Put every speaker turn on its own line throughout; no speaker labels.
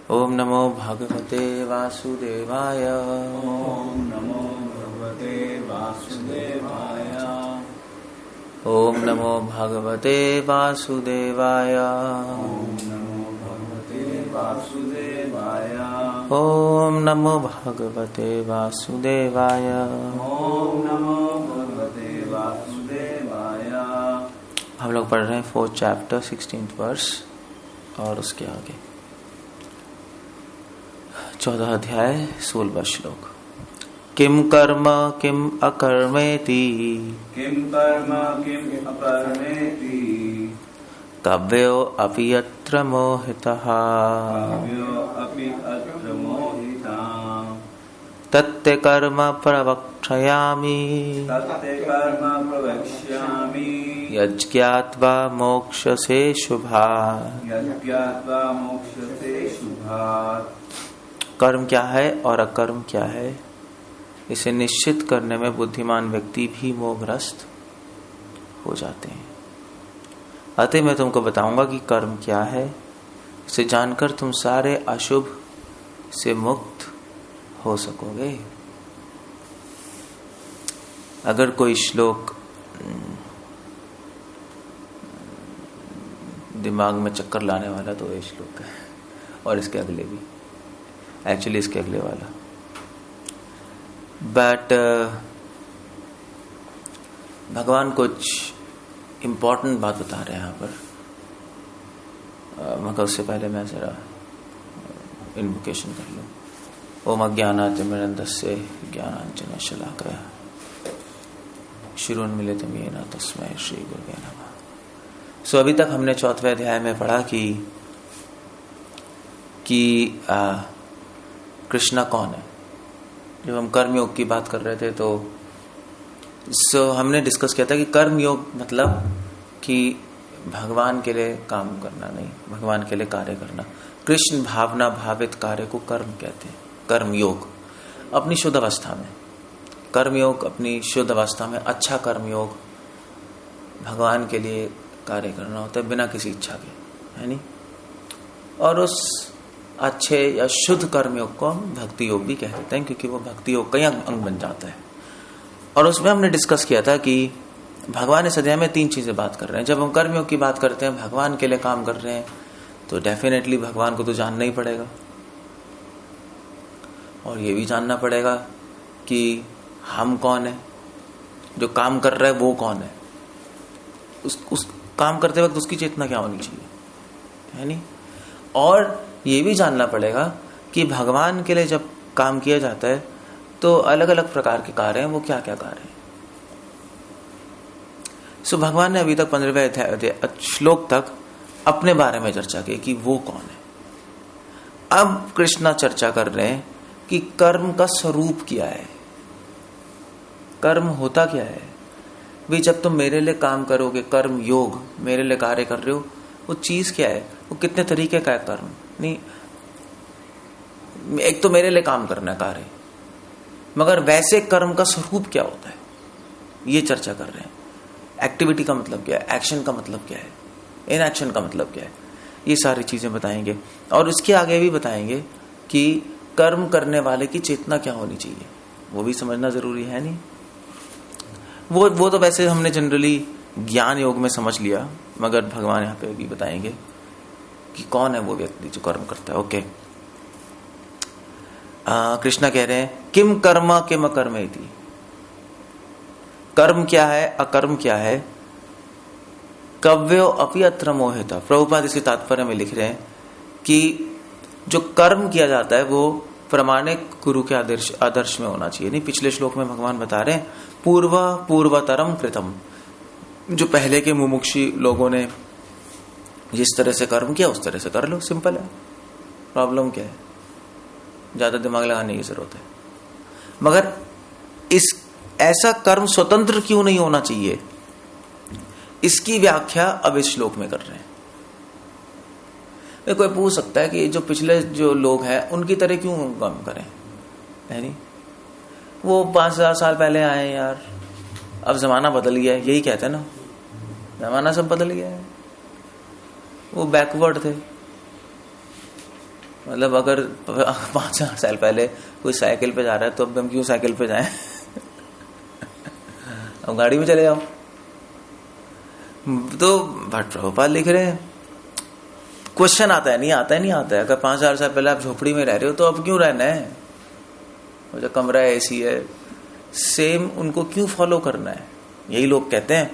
ओम नमो भगवते वासुदेवाय।
ओम नमो भगवते वासुदेवाय।
ओम नमो भगवते वासुदेवाय।
ओम नमो भगवते वासुदेवाय।
ओम नमो भगवते वासुदेवाय।
ओम नमो भगवते वासुदेवाय।
हम लोग पढ़ रहे हैं 4th चैप्टर 16th वर्स और उसके आगे 14 अध्याय 16वां श्लोक। किम कर्म किम अकर्मेति
किम कर्म किम अकर्मेति
कव्यो अपि यत्र मोहितः
काव्यो अपि अत्र मोहितः
तत्ते कर्म प्रवक्ष्यामि
तत्ते कर्म प्रवक्ष्यामि
यज्ञात्वा मोक्षसे शुभात्।
यज्ञात्वा मोक्षसे शुभात्।
कर्म क्या है और अकर्म क्या है, इसे निश्चित करने में बुद्धिमान व्यक्ति भी मोहग्रस्त हो जाते हैं। अतः मैं तुमको बताऊंगा कि कर्म क्या है, इसे जानकर तुम सारे अशुभ से मुक्त हो सकोगे। अगर कोई श्लोक दिमाग में चक्कर लाने वाला तो ये श्लोक है, और इसके अगले भी, एक्चुअली इसके अगले वाला। बट भगवान कुछ इम्पोर्टेंट बात बता रहे हैं यहाँ पर, मगर उससे पहले मैं जरा इन्वोकेशन कर लूँ। ओम अज्ञानातिमिरन्धस्य ज्ञानाञ्जन शलाकया श्रीरुन्मीलितं येन तस्मै श्री गुरुवे नमः। सो अभी तक हमने 4वें अध्याय में पढ़ा कि कृष्णा कौन है। जब हम कर्म योग की बात कर रहे थे तो हमने डिस्कस किया था कि कर्म योग मतलब कि भगवान के लिए काम करना नहीं, भगवान के लिए कार्य करना। कृष्ण भावना भावित कार्य को कर्म कहते हैं। कर्म योग अपनी शुद्ध अवस्था में, कर्म योग अपनी शुद्ध अवस्था में, अच्छा कर्म योग भगवान के लिए कार्य करना होता है बिना किसी इच्छा के, है नहीं। और उस अच्छे या शुद्ध कर्म योग को हम भक्ति योग भी कह देते हैं, क्योंकि वो भक्ति योग का ही अंग बन जाता है। और उसमें हमने डिस्कस किया था कि भगवान इस अध्याय में 3 चीजें बात कर रहे हैं। जब हम कर्म योग की बात करते हैं, भगवान के लिए काम कर रहे हैं, तो डेफिनेटली भगवान को तो जानना ही पड़ेगा, और ये भी जानना पड़ेगा कि हम कौन है, जो काम कर रहा है वो कौन है, उस काम करते वक्त उसकी चेतना क्या होनी चाहिए, है नहीं। और ये भी जानना पड़ेगा कि भगवान के लिए जब काम किया जाता है तो अलग अलग प्रकार के कार्य हैं, वो क्या क्या कार्य हैं। सो भगवान ने अभी तक 15वें अध्याय श्लोक तक अपने बारे में चर्चा की कि वो कौन है। अब कृष्णा चर्चा कर रहे हैं कि कर्म का स्वरूप क्या है, कर्म होता क्या है। भी जब तुम मेरे लिए काम करोगे, कर्म योग मेरे लिए कार्य कर रहे हो, वो चीज क्या है, वो कितने तरीके का है कर्म। नहीं, एक तो मेरे लिए काम करना कार्य, मगर वैसे कर्म का स्वरूप क्या होता है, ये चर्चा कर रहे हैं। एक्टिविटी का मतलब क्या है, एक्शन का मतलब क्या है, इनएक्शन का मतलब क्या है, ये सारी चीजें बताएंगे। और उसके आगे भी बताएंगे कि कर्म करने वाले की चेतना क्या होनी चाहिए, वो भी समझना जरूरी है। नहीं, वो तो वैसे हमने जनरली ज्ञान योग में समझ लिया, मगर भगवान यहाँ पे भी बताएंगे कि कौन है वो व्यक्ति जो कर्म करता है। ओके, कृष्णा कह रहे हैं किम कर्म किम अकर्मेति, कर्म क्या है अकर्म क्या है, कव्यो अपि अत्र मोहितः। प्रभुपाद इसके तात्पर्य में लिख रहे हैं कि जो कर्म किया जाता है वो प्रामाणिक गुरु के आदर्श में होना चाहिए। नहीं, पिछले श्लोक में भगवान बता रहे हैं पूर्वतरम कृतम, जो पहले के मुमुक्षी लोगों ने जिस तरह से कर्म किया उस तरह से कर लो, सिंपल है। प्रॉब्लम क्या है, ज्यादा दिमाग लगाने की जरूरत है। मगर ऐसा कर्म स्वतंत्र क्यों नहीं होना चाहिए, इसकी व्याख्या अब इस श्लोक में कर रहे हैं। कोई पूछ सकता है कि जो पिछले जो लोग हैं उनकी तरह क्यों काम करें, है नहीं, वो 5000 साल पहले आए यार, अब जमाना बदल गया है, यही कहते हैं ना, जमाना सब बदल गया है। वो बैकवर्ड थे, मतलब अगर 5-4 साल पहले कोई साइकिल पे जा रहा है तो अब हम क्यों साइकिल पे जाएं? अब गाड़ी में चले जाओ। तो भट्ट प्रभुपाद लिख रहे हैं, क्वेश्चन आता है, नहीं आता है। अगर 5-4 साल पहले आप झोपड़ी में रह रहे हो तो अब क्यों रहना है? वो जो कमरा है, एसी है, सेम उनको क्यों फॉलो करना है? यही लोग कहते हैं।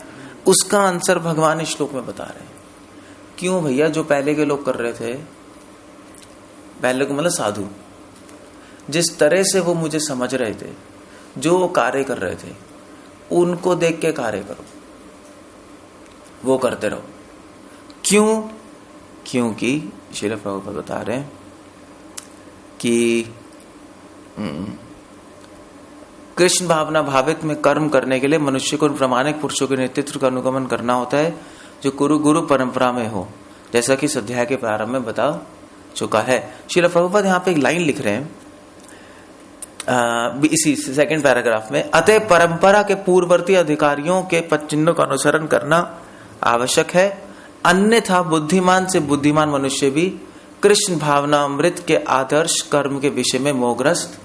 उसका आंसर भगवान इस श्लोक में बता रहे हैं। क्यों भैया? जो पहले के लोग कर रहे थे, पहले को मतलब साधु, जिस तरह से वो मुझे समझ रहे थे, जो वो कार्य कर रहे थे, उनको देख के कार्य करो, वो करते रहो। क्यों? क्योंकि श्रील प्रभुपाद बता रहे हैं कि कृष्ण भावना भावित में कर्म करने के लिए मनुष्य को प्रामाणिक पुरुषों के नेतृत्व का अनुगमन करना होता है, जो गुरु परंपरा में हो, जैसा कि इस अध्याय के प्रारंभ में बता चुका है। श्रील प्रभुपाद यहाँ पे एक लाइन लिख रहे हैं इसी सेकंड पैराग्राफ में, अतः परंपरा के पूर्ववर्ती अधिकारियों के पदचिन्हों का अनुसरण करना आवश्यक है, अन्यथा बुद्धिमान से बुद्धिमान मनुष्य भी कृष्ण भावना अमृत के आदर्श कर्म के विषय में मोहग्रस्त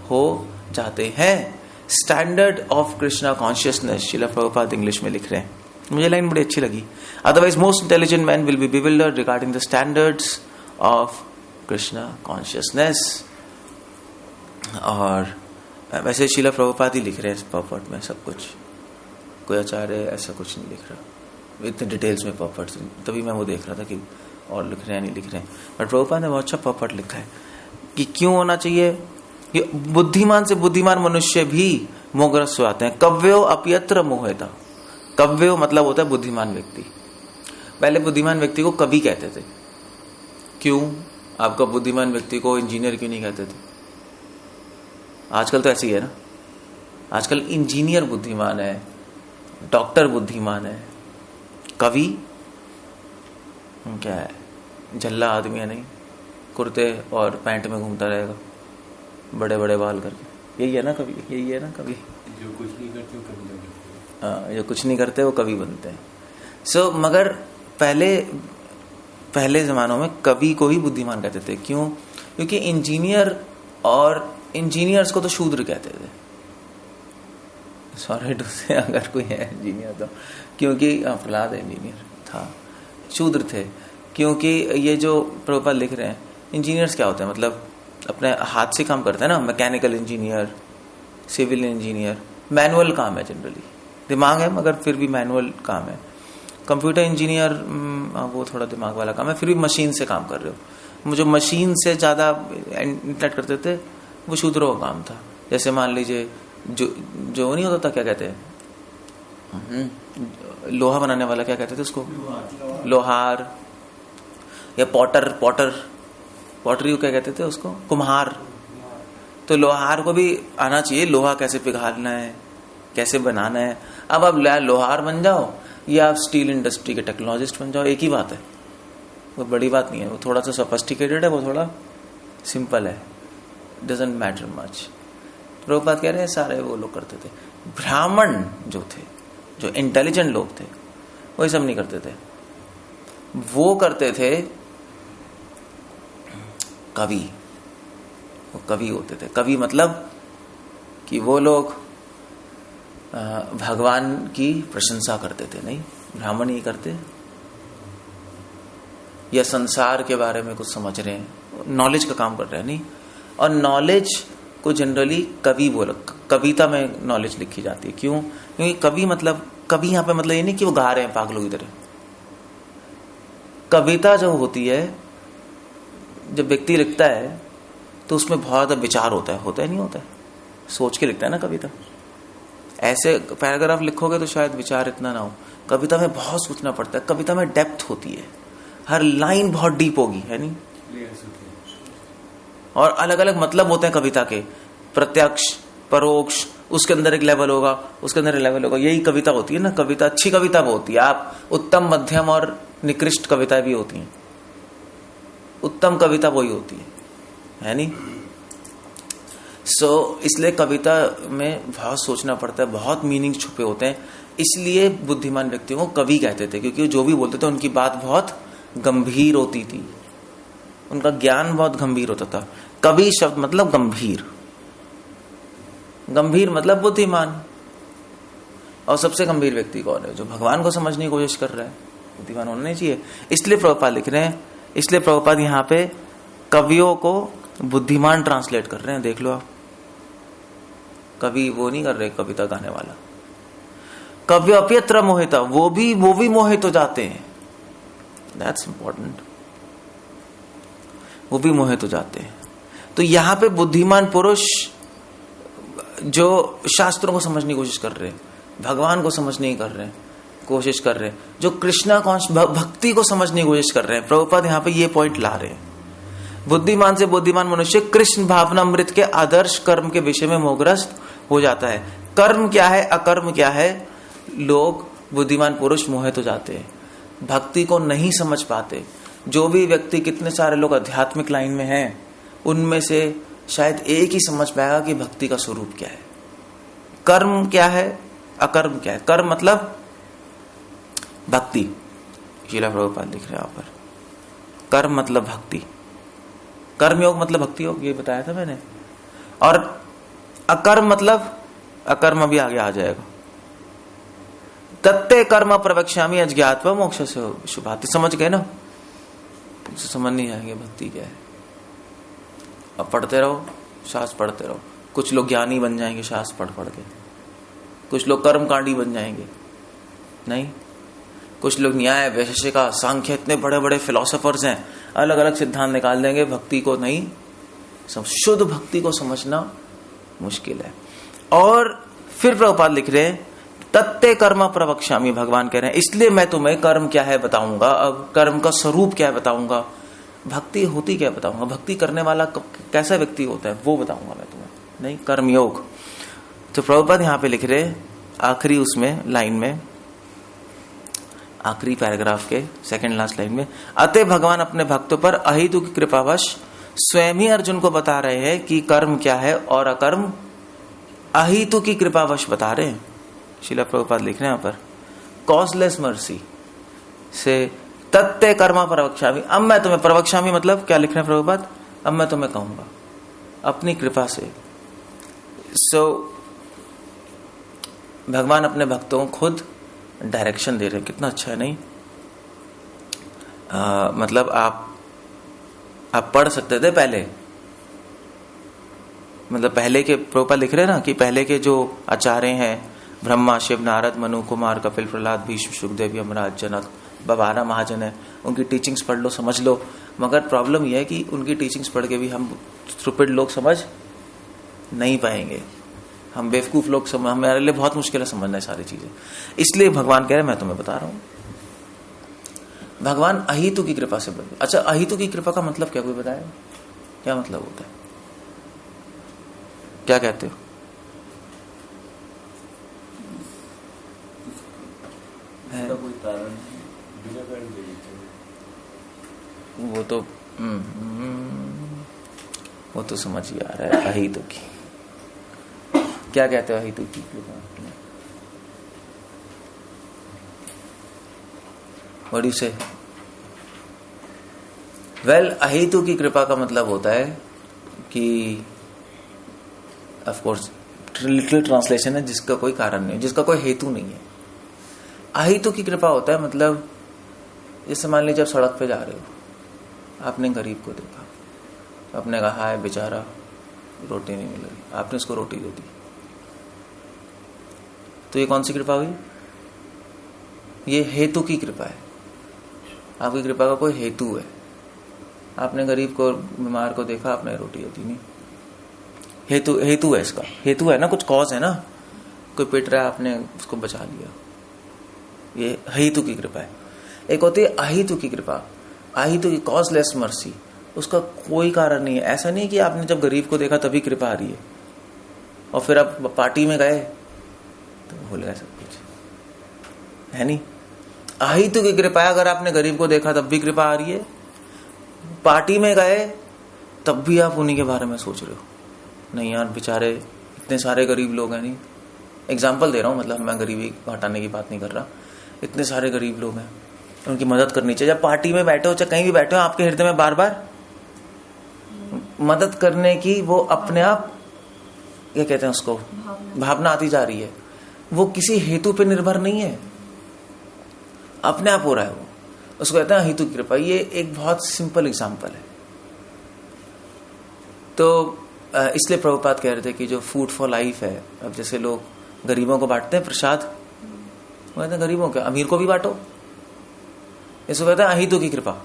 हो जाते हैं। Standard of Krishna consciousness, Srila Prabhupada English में लिख रहे हैं। मुझे लाइन बड़ी अच्छी लगी। Otherwise most intelligent man will be bewildered regarding the standards of Krishna consciousness. और वैसे श्रील प्रभुपाद ही लिख रहे हैं पॉपवर्ट में सब कुछ, कोई आचार्य ऐसा कुछ नहीं लिख रहा इतने डिटेल्स में पॉपवर्ट। तभी मैं वो देख रहा था कि और लिख रहे हैं नहीं लिख रहे हैं, बट प्रभुपाद ने बहुत अच्छा पॉपवर्ट लिखा है कि क्यों होना चाहिए कि बुद्धिमान से बुद्धिमान मनुष्य भी मोहग्रस्त हो जाते हैं। कव्यो अप्यत्र मोहता, कव्यो मतलब होता है बुद्धिमान व्यक्ति। पहले बुद्धिमान व्यक्ति को कवि कहते थे। क्यों? आपका बुद्धिमान व्यक्ति को इंजीनियर क्यों नहीं कहते थे? आजकल तो ऐसे ही है ना, आजकल इंजीनियर बुद्धिमान है, डॉक्टर बुद्धिमान है, कवि क्या है? झल्ला आदमी है, नहीं कुर्ते और पैंट में घूमता रहेगा, बड़े बड़े बाल करके। यही है ना कवि, यही है ना कवि।
जो कुछ नहीं करते वो कवि बनते हैं।
जो कुछ नहीं करते वो कवि बनते हैं। सो मगर पहले जमानों में कवि को ही बुद्धिमान कहते थे। क्यों? क्योंकि इंजीनियर्स को तो शूद्र कहते थे। सॉरी टू से, अगर कोई है इंजीनियर तो, क्योंकि प्रहलाद इंजीनियर था, शूद्र थे। क्योंकि ये जो प्रभुपाद लिख रहे हैं, इंजीनियर्स क्या होते हैं? मतलब अपने हाथ से काम करते हैं ना, mechanical engineer, civil engineer, manual काम है जनरली, दिमाग है मगर फिर भी मैनुअल काम है। कंप्यूटर इंजीनियर वो थोड़ा दिमाग वाला काम है, फिर भी मशीन से काम कर रहे हो। जो मशीन से ज्यादा इंटरेक्ट करते थे वो शूद्रों का काम था। जैसे मान लीजिए जो नहीं होता था, क्या कहते हैं, लोहा बनाने वाला, क्या कहते थे उसको? लोहार। या पॉटरी क्या कहते थे उसको? कुम्हार। तो लोहार को भी आना चाहिए लोहा कैसे पिघालना है, कैसे बनाना है। अब आप लोहार बन जाओ या आप स्टील इंडस्ट्री के टेक्नोलॉजिस्ट बन जाओ, एक ही बात है, वो बड़ी बात नहीं है। वो थोड़ा सा सोफिस्टिकेटेड है, वो थोड़ा सिंपल है, डजंट मैटर मच। प्रभुपाद कह रहे हैं सारे वो लोग करते थे। ब्राह्मण जो थे, जो इंटेलिजेंट लोग थे, वो ये सब नहीं करते थे। वो करते थे कवि, वो कवि होते थे। कवि मतलब कि वो लोग भगवान की प्रशंसा करते थे। नहीं, ब्राह्मण ही करते, या संसार के बारे में कुछ समझ रहे हैं, नॉलेज का काम कर रहे हैं। नहीं, और नॉलेज को जनरली कवि बोला, कविता में नॉलेज लिखी जाती है। क्यों? क्योंकि कवि मतलब, कवि यहाँ पे मतलब ये नहीं कि वो गा रहे हैं पागलों की तरह। कविता जो होती है, जब व्यक्ति लिखता है तो उसमें बहुत ज्यादा विचार होता है नहीं होता है, सोच के लिखता है ना कविता। ऐसे पैराग्राफ लिखोगे तो शायद विचार इतना ना हो। कविता में बहुत सोचना पड़ता है, कविता में डेप्थ होती है, हर लाइन बहुत डीप होगी, है नहीं? और अलग अलग मतलब होते हैं कविता के, प्रत्यक्ष, परोक्ष, उसके अंदर एक लेवल होगा, उसके अंदर एक लेवल होगा। यही कविता होती है ना। कविता, अच्छी कविता वो होती है। आप उत्तम, मध्यम और निकृष्ट कविताएं भी होती हैं। उत्तम कविता वही होती है नहीं? इसलिए कविता में बहुत सोचना पड़ता है, बहुत मीनिंग छुपे होते हैं। इसलिए बुद्धिमान व्यक्तियों को कवि कहते थे, क्योंकि जो भी बोलते थे उनकी बात बहुत गंभीर होती थी, उनका ज्ञान बहुत गंभीर होता था। कवि शब्द मतलब गंभीर, गंभीर मतलब बुद्धिमान। और सबसे गंभीर व्यक्ति कौन है? जो भगवान को समझने की कोशिश कर रहा है, बुद्धिमान होना नहीं चाहिए। इसलिए प्रभुपाद लिख रहे हैं, इसलिए प्रभुपाद यहाँ पे कवियों को बुद्धिमान ट्रांसलेट कर रहे हैं। देख लो आप, कवि वो नहीं कर रहे कविता गाने वाला। कव्य अप्यत्र मोहिता, वो भी मोहित हो जाते हैं। दैट्स इंपॉर्टेंट, वो भी मोहित हो जाते हैं। तो यहां पे बुद्धिमान पुरुष जो शास्त्रों को समझने की कोशिश कर रहे हैं, भगवान को समझने की कोशिश कर रहे हैं, जो कृष्णा भक्ति को समझने की कोशिश कर रहे हैं, प्रभुपाद यहाँ पे ये पॉइंट ला रहे हैं। बुद्धिमान से बुद्धिमान मनुष्य कृष्ण भावना अमृत के आदर्श कर्म के विषय में मोहग्रस्त हो जाता है। कर्म क्या है, अकर्म क्या है, लोग बुद्धिमान पुरुष मोहित हो जाते हैं, भक्ति को नहीं समझ पाते। जो भी व्यक्ति, कितने सारे लोग आध्यात्मिक लाइन में हैं, उनमें से शायद एक ही समझ पाएगा कि भक्ति का स्वरूप क्या है, कर्म क्या है, अकर्म क्या है। कर्म मतलब भक्ति, शीला प्रभुपाद लिख रहे हैं यहाँ पर। कर्म मतलब भक्ति, कर्मयोग मतलब भक्ति योग, ये बताया था मैंने। और अकर्म मतलब, अकर्म अभी आगे आ जाएगा। तत्ते कर्म प्रवक्ष्यामि अज्ञात्वा मोक्ष से शुभाति। समझ गए ना? समझ नहीं जाएंगे भक्ति क्या है। अब पढ़ते रहो, शास्त्र पढ़ते रहो। कुछ लोग ज्ञानी बन जाएंगे शास्त्र पढ़ के, कुछ लोग कर्मकांडी बन जाएंगे, नहीं। कुछ लोग न्याय, वैशेषिका, सांख्य, इतने बड़े बड़े फिलोसोफर्स हैं, अलग अलग सिद्धांत निकाल देंगे, भक्ति को नहीं। शुद्ध भक्ति को समझना मुश्किल है। और फिर प्रभुपाद लिख रहे हैं, तत्ते कर्म प्रवक्ष्यामि, भगवान कह रहे हैं इसलिए मैं तुम्हें कर्म क्या है बताऊंगा, अब कर्म का स्वरूप क्या है बताऊंगा, भक्ति होती क्या बताऊंगा, भक्ति करने वाला कैसा व्यक्ति होता है वो बताऊंगा मैं तुम्हें, नहीं कर्मयोग। तो प्रभुपाद यहाँ पे लिख रहे आखिरी उसमें लाइन में, आखिरी पैराग्राफ के सेकंड लास्ट लाइन में, अतः भगवान अपने भक्तों पर अहेतु की कृपावश स्वयं ही अर्जुन को बता रहे हैं कि कर्म क्या है और अकर्म, अहेतु की कृपावश बता रहे हैं। शीला प्रभुपाद लिख रहे हैं यहाँ पर, कॉजलेस मर्सी से तत्ते कर्मा प्रवक्ष्यामि, अब मैं तुम्हें प्रवक्ष्यामि मतलब क्या लिख रहे हैं प्रभुपाद, अब मैं तुम्हें कहूंगा अपनी कृपा से। भगवान अपने भक्तों को खुद डायरेक्शन दे रहे हैं, कितना अच्छा है नहीं। मतलब आप पढ़ सकते थे पहले, मतलब पहले के प्रभुपाद लिख रहे हैं ना कि पहले के जो आचार्य हैं, ब्रह्मा, शिव, नारद, मनु, कुमार, कपिल, प्रहलाद, भीष्म, सुखदेव, यमराज, जनक, 12 महाजन है, उनकी टीचिंग्स पढ़ लो, समझ लो। मगर प्रॉब्लम यह है कि उनकी टीचिंग्स पढ़ के भी हम स्टूपिड लोग समझ नहीं पाएंगे, हम बेवकूफ लोग हमारे लिए बहुत मुश्किल है समझना है सारी चीजें। इसलिए भगवान कह रहे हैं मैं तुम्हें बता रहा हूं, भगवान अहितु की कृपा से बने। अच्छा, अहितु की कृपा का मतलब क्या, कोई बताया क्या मतलब होता है, क्या कहते हो?
कोई कारण बिना कारण दे देते,
वो तो समझ ही आ रहा है। अहितु की क्या कहते हो? अहितु की कृपा व्हाट डू यू से? वेल, अहेतु की कृपा का मतलब होता है कि ऑफ कोर्स लिटरल ट्रांसलेशन है, जिसका कोई कारण नहीं, जिसका कोई हेतु नहीं है। अहेतु की कृपा होता है मतलब, जैसे मान लीजिए आप सड़क पे जा रहे हो, आपने गरीब को देखा, आपने कहा है बेचारा रोटी नहीं मिल रही, आपने उसको रोटी दे दी, तो ये कौन सी कृपा हुई? ये हेतु की कृपा है। आपकी कृपा का कोई हेतु है। आपने गरीब को, बीमार को देखा, आपने रोटी दे दी, नहीं, हेतु है इसका, हेतु है ना, कुछ कॉज है ना, कोई पिट रहा है, आपने उसको बचा लिया, ये हेतु की कृपा है। एक होती है अहेतु की कृपा, अहेतु की कॉजलेस मर्सी, उसका कोई कारण नहीं है। ऐसा नहीं कि आपने जब गरीब को देखा तभी कृपा आ रही है और फिर आप पार्टी में गए तो भूल गए सब कुछ, है नहीं। अहेतु की कृपा है, अगर आपने गरीब को देखा तब भी कृपा आ रही है, पार्टी में गए तब भी आप उन्हीं के बारे में सोच रहे हो, नहीं यार बेचारे इतने सारे गरीब लोग हैं, नहीं एग्जाम्पल दे रहा हूं, मतलब मैं गरीबी हटाने की बात नहीं कर रहा, इतने सारे गरीब लोग हैं, उनकी मदद करनी चाहिए। जब पार्टी में बैठे हो, चाहे कहीं भी बैठे हो, आपके हृदय में बार बार मदद करने की वो अपने आप, क्या कहते हैं उसको, भावना आती जा रही है। वो किसी हेतु पे निर्भर नहीं है, अपने आप हो रहा है वो। उसको कहते हैं हेतु की कृपा। ये एक बहुत सिंपल एग्जांपल है। तो इसलिए प्रभुपाद कह रहे थे कि जो फूड फॉर लाइफ है, अब जैसे लोग गरीबों को बांटते हैं प्रसाद, वो कहते हैं गरीबों के, अमीर को भी बांटो। इसको कहते हैं अहितु की कृपा।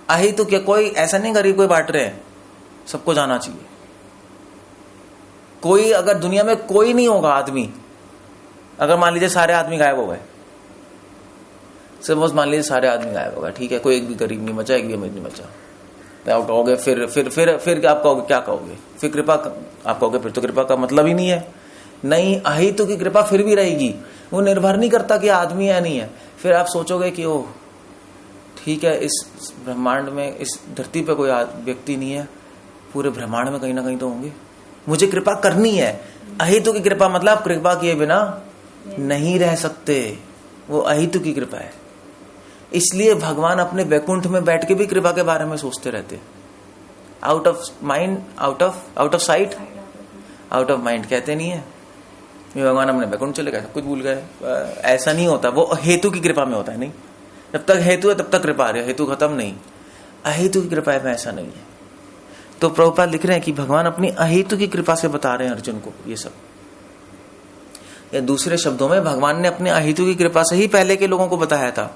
अहितु क्या, कोई ऐसा नहीं गरीब को बांट रहे हैं, सबको जाना चाहिए। कोई अगर दुनिया में कोई नहीं होगा आदमी, अगर मान लीजिए सारे आदमी गायब हो गए, सपोज मान लीजिए सारे आदमी गायब हो गए, ठीक है, कोई एक भी गरीब नहीं बचा, एक भी अमीर नहीं बचा, तो आप कहोगे फिर आप कहोगे, क्या कहोगे, फिर कृपा आप कहोगे, फिर तो कृपा का मतलब ही नहीं है। नहीं, अहितु की कृपा फिर भी रहेगी। वो निर्भर नहीं करता कि आदमी है नहीं है। फिर आप सोचोगे कि ओह ठीक है, इस ब्रह्मांड में, इस धरती पे कोई व्यक्ति नहीं है, पूरे ब्रह्मांड में कहीं ना कहीं तो होंगे, मुझे कृपा करनी है। अहितु की कृपा मतलब आप कृपा किए बिना नहीं रह सकते, वो अहितु की कृपा है। इसलिए भगवान अपने वैकुंठ में बैठ के भी कृपा के बारे में सोचते रहते। Out of mind, out of site, out of mind कहते नहीं है। भगवान अपने वैकुंठ चले गए, सब कुछ भूल गए, ऐसा नहीं होता। वो हेतु की कृपा में होता है। नहीं, जब तक हेतु है तब तक कृपा है, हेतु खत्म नहीं, अहेतु की कृपा में ऐसा नहीं है। तो प्रभुपाद लिख रहे हैं कि भगवान अपनी अहेतु की कृपा से बता रहे हैं अर्जुन को ये सब। या दूसरे शब्दों में भगवान ने अपने अहेतु की कृपा से ही पहले के लोगों को बताया था।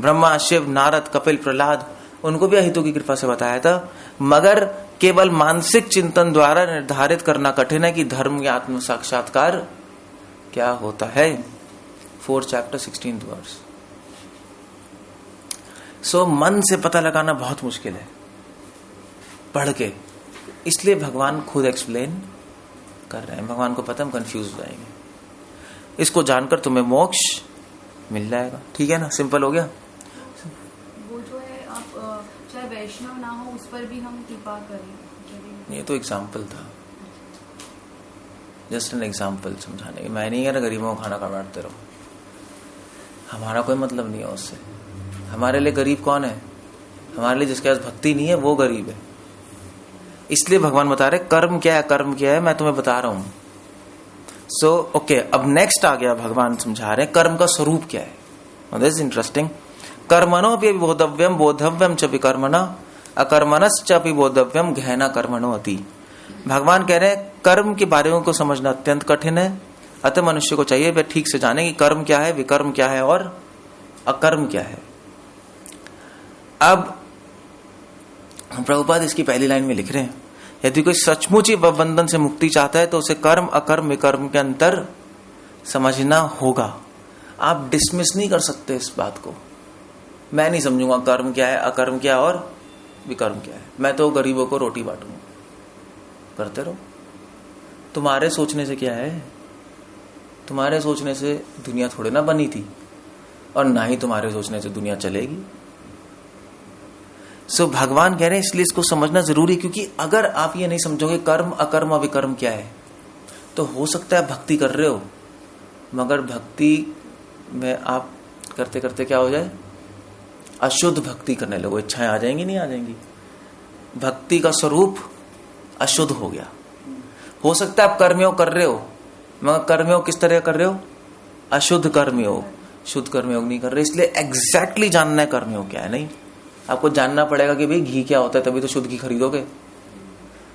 ब्रह्मा, शिव, नारद, कपिल, प्रहलाद, उनको भी अहेतु की कृपा से बताया था। मगर केवल मानसिक चिंतन द्वारा निर्धारित करना कठिन है कि धर्म या आत्म साक्षात्कार क्या होता है। 4 चैप्टर 16 वर्स। सो मन से पता लगाना बहुत मुश्किल है पढ़ के, इसलिए भगवान खुद एक्सप्लेन कर रहे हैं। भगवान को पता, हम कंफ्यूज हो जाएंगे। इसको जानकर तुम्हें मोक्ष मिल जाएगा। ठीक है ना, सिंपल हो गया।
वो जो है, आप चाहे वैष्णव ना हो उस पर भी हम कृपा करें।
ये तो एग्जाम्पल था, जस्ट एन एग्जाम्पल समझाने की। मैं नहीं कह रहा गरीबों को खाना बांटते रहो, हमारा कोई मतलब नहीं है उससे। हमारे लिए गरीब कौन है? हमारे लिए जिसके पास भक्ति नहीं है वो गरीब है। इसलिए भगवान बता रहे कर्म क्या है, कर्म क्या है, मैं तुम्हें बता रहा हूं। सो ओके, अब नेक्स्ट आ गया, भगवान समझा रहे कर्म का स्वरूप क्या है। This is interesting. कर्मणो भी बोधव्यम बोधव्यम च विकर्मणा अकर्मणश्च अपि बोधव्यम गहना कर्मणो अति। भगवान कह रहे हैं कर्म के बारे में को समझना अत्यंत कठिन है, अतः मनुष्य को चाहिए वे ठीक से जाने कि कर्म क्या है, विकर्म क्या है और अकर्म क्या है। अब प्रभुपाद इसकी पहली लाइन में लिख रहे हैं, यदि कोई सचमुच ही बंधन से मुक्ति चाहता है तो उसे कर्म अकर्म विकर्म के अंतर समझना होगा। आप डिसमिस नहीं कर सकते इस बात को। मैं नहीं समझूंगा कर्म क्या है, अकर्म क्या है और विकर्म क्या है, मैं तो गरीबों को रोटी बांटूंगा। करते रहो, तुम्हारे सोचने से क्या है? तुम्हारे सोचने से दुनिया थोड़े ना बनी थी, और ना ही तुम्हारे सोचने से दुनिया चलेगी। सो भगवान कह रहे हैं इसलिए इसको समझना जरूरी, क्योंकि अगर आप ये नहीं समझोगे कर्म अकर्म विकर्म क्या है, तो हो सकता है भक्ति कर रहे हो, मगर भक्ति में आप करते करते क्या हो जाए, अशुद्ध भक्ति करने लगो। इच्छाएं आ जाएंगी, नहीं आ जाएंगी? भक्ति का स्वरूप अशुद्ध हो गया। हो सकता है आप कर्मयोग कर रहे हो, मगर कर्मयोग किस तरह कर रहे हो? अशुद्ध कर्मयोग, शुद्ध कर्मयोग नहीं कर रहे। इसलिए एग्जैक्टली जानना है कर्मयोग क्या है। नहीं, आपको जानना पड़ेगा कि भाई घी क्या होता है, तभी तो शुद्ध घी खरीदोगे।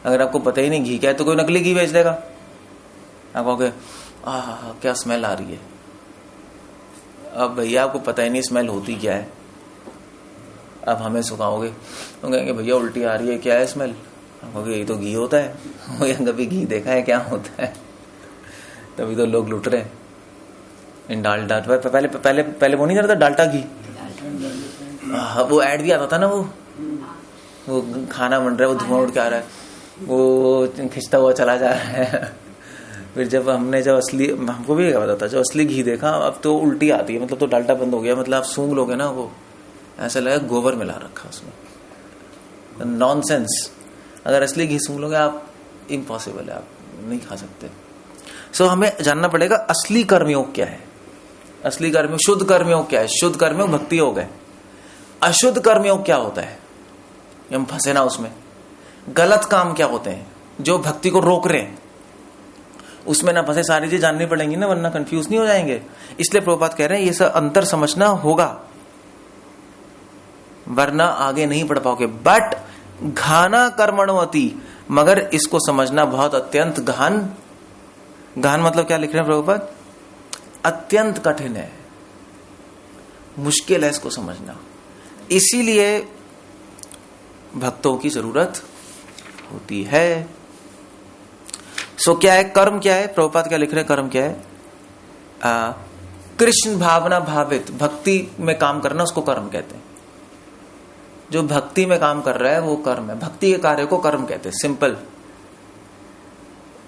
अगर आपको पता ही नहीं घी क्या है, तो कोई नकली घी बेच देगा। आप कहोगे क्या स्मेल आ रही है। अब भैया आपको पता ही नहीं स्मेल होती क्या है, अब हमें सुखाओगे तो कहेंगे भैया उल्टी आ रही है, क्या है स्मेल? हम कहोगे यही तो घी होता है। कभी घी देखा है क्या होता है? तभी तो लोग लुट रहे हैं। डालडा पहले पहले पहले वो नहीं करता डालडा घी, वो ऐड भी आता था ना, वो खाना बन रहा है, वो धुआं उड़ के आ रहा है, वो खिंचता हुआ चला जा रहा है। फिर जब हमने जब असली, हमको भी पता था, जब असली घी देखा, अब तो उल्टी आती है, मतलब तो डालडा बंद हो गया। मतलब आप सूंघ लोगे ना, वो ऐसा लगा गोबर मिला रखा उसमें। नॉनसेंस। अगर असली घी सूंघ लोगे आप, इम्पॉसिबल है, आप नहीं खा सकते। सो हमें जानना पड़ेगा असली कर्मयोग क्या है, असली कर्मयोग, शुद्ध कर्मयोग क्या है। शुद्ध कर्मयोग भक्ति योग है। अशुद्ध कर्मयोग क्या होता है, हम फंसे ना उसमें। गलत काम क्या होते हैं जो भक्ति को रोक रहे हैं, उसमें ना फंसे। सारी चीज जाननी पड़ेंगी ना, वरना कंफ्यूज नहीं हो जाएंगे। इसलिए प्रभुपाद कह रहे हैं ये सब अंतर समझना होगा, वरना आगे नहीं बढ़ पाओगे। बट घाना कर्मणवती, मगर इसको समझना बहुत अत्यंत गहन मतलब क्या लिख रहे हैं प्रभुपाद? अत्यंत कठिन है, मुश्किल है इसको समझना। इसीलिए भक्तों की जरूरत होती है। सो क्या है कर्म? क्या है प्रभुपाद क्या लिख रहे हैं? कर्म क्या है? कृष्ण भावना भावित, भक्ति में काम करना उसको कर्म कहते हैं। जो भक्ति में काम कर रहा है वो कर्म है, भक्ति के कार्य को कर्म कहते हैं। सिंपल।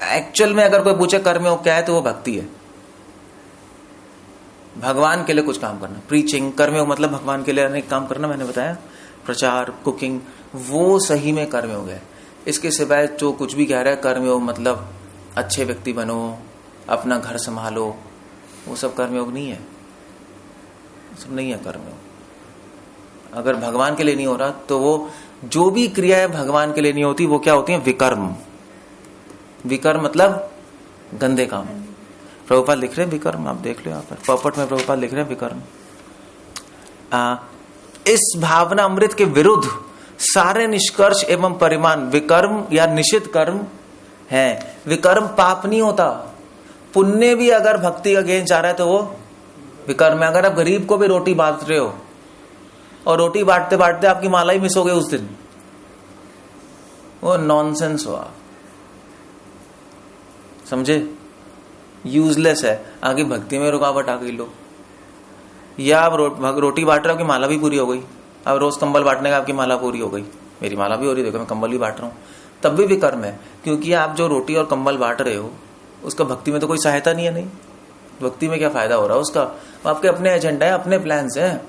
एक्चुअल में अगर कोई पूछे कर्मयोग क्या है तो वो भक्ति है। भगवान के लिए कुछ काम करना, प्रीचिंग। कर्मयोग मतलब भगवान के लिए अनेक काम करना, मैंने बताया, प्रचार, कुकिंग, वो सही में कर्मयोग है। इसके सिवाय जो कुछ भी कह रहा है कर्मयोग मतलब अच्छे व्यक्ति बनो, अपना घर संभालो, वो सब कर्मयोग नहीं है, सब नहीं है कर्मयोग। अगर भगवान के लिए नहीं हो रहा तो वो जो भी क्रिया है भगवान के लिए नहीं होती, वो क्या होती है? विकर्म। विकर्म मतलब गंदे काम। प्रभुपाद लिख रहे हैं विकर्म, आप देख लो यहाँ पर पॉपट में प्रभुपाद लिख रहे हैं विकर्म। इस भावना अमृत के विरुद्ध सारे निष्कर्ष एवं परिमाण विकर्म या निषिद्ध कर्म है। विकर्म पाप नहीं होता, पुण्य भी अगर भक्ति का गेन चाह रहा है तो वो विकर्म है। अगर आप गरीब को भी रोटी बांट रहे हो और रोटी बांटते बांटते आपकी माला ही मिस हो गई उस दिन, वो नॉनसेंस हुआ, समझे? यूजलेस है। आगे भक्ति में रुकावट आ गई लो। या आप रोटी बांट रहे हो, आपकी माला भी पूरी हो गई। अब रोज कंबल बांटने का आपकी माला पूरी हो गई, मेरी माला भी हो रही, देखो मैं कंबल भी बांट रहा हूं, तब भी विकर्म है। क्योंकि आप जो रोटी और कंबल बांट रहे हो उसका भक्ति में तो कोई सहायता नहीं है। नहीं, भक्ति में क्या फायदा हो रहा है उसका? आपके अपने एजेंडा है, अपने प्लान्स हैं,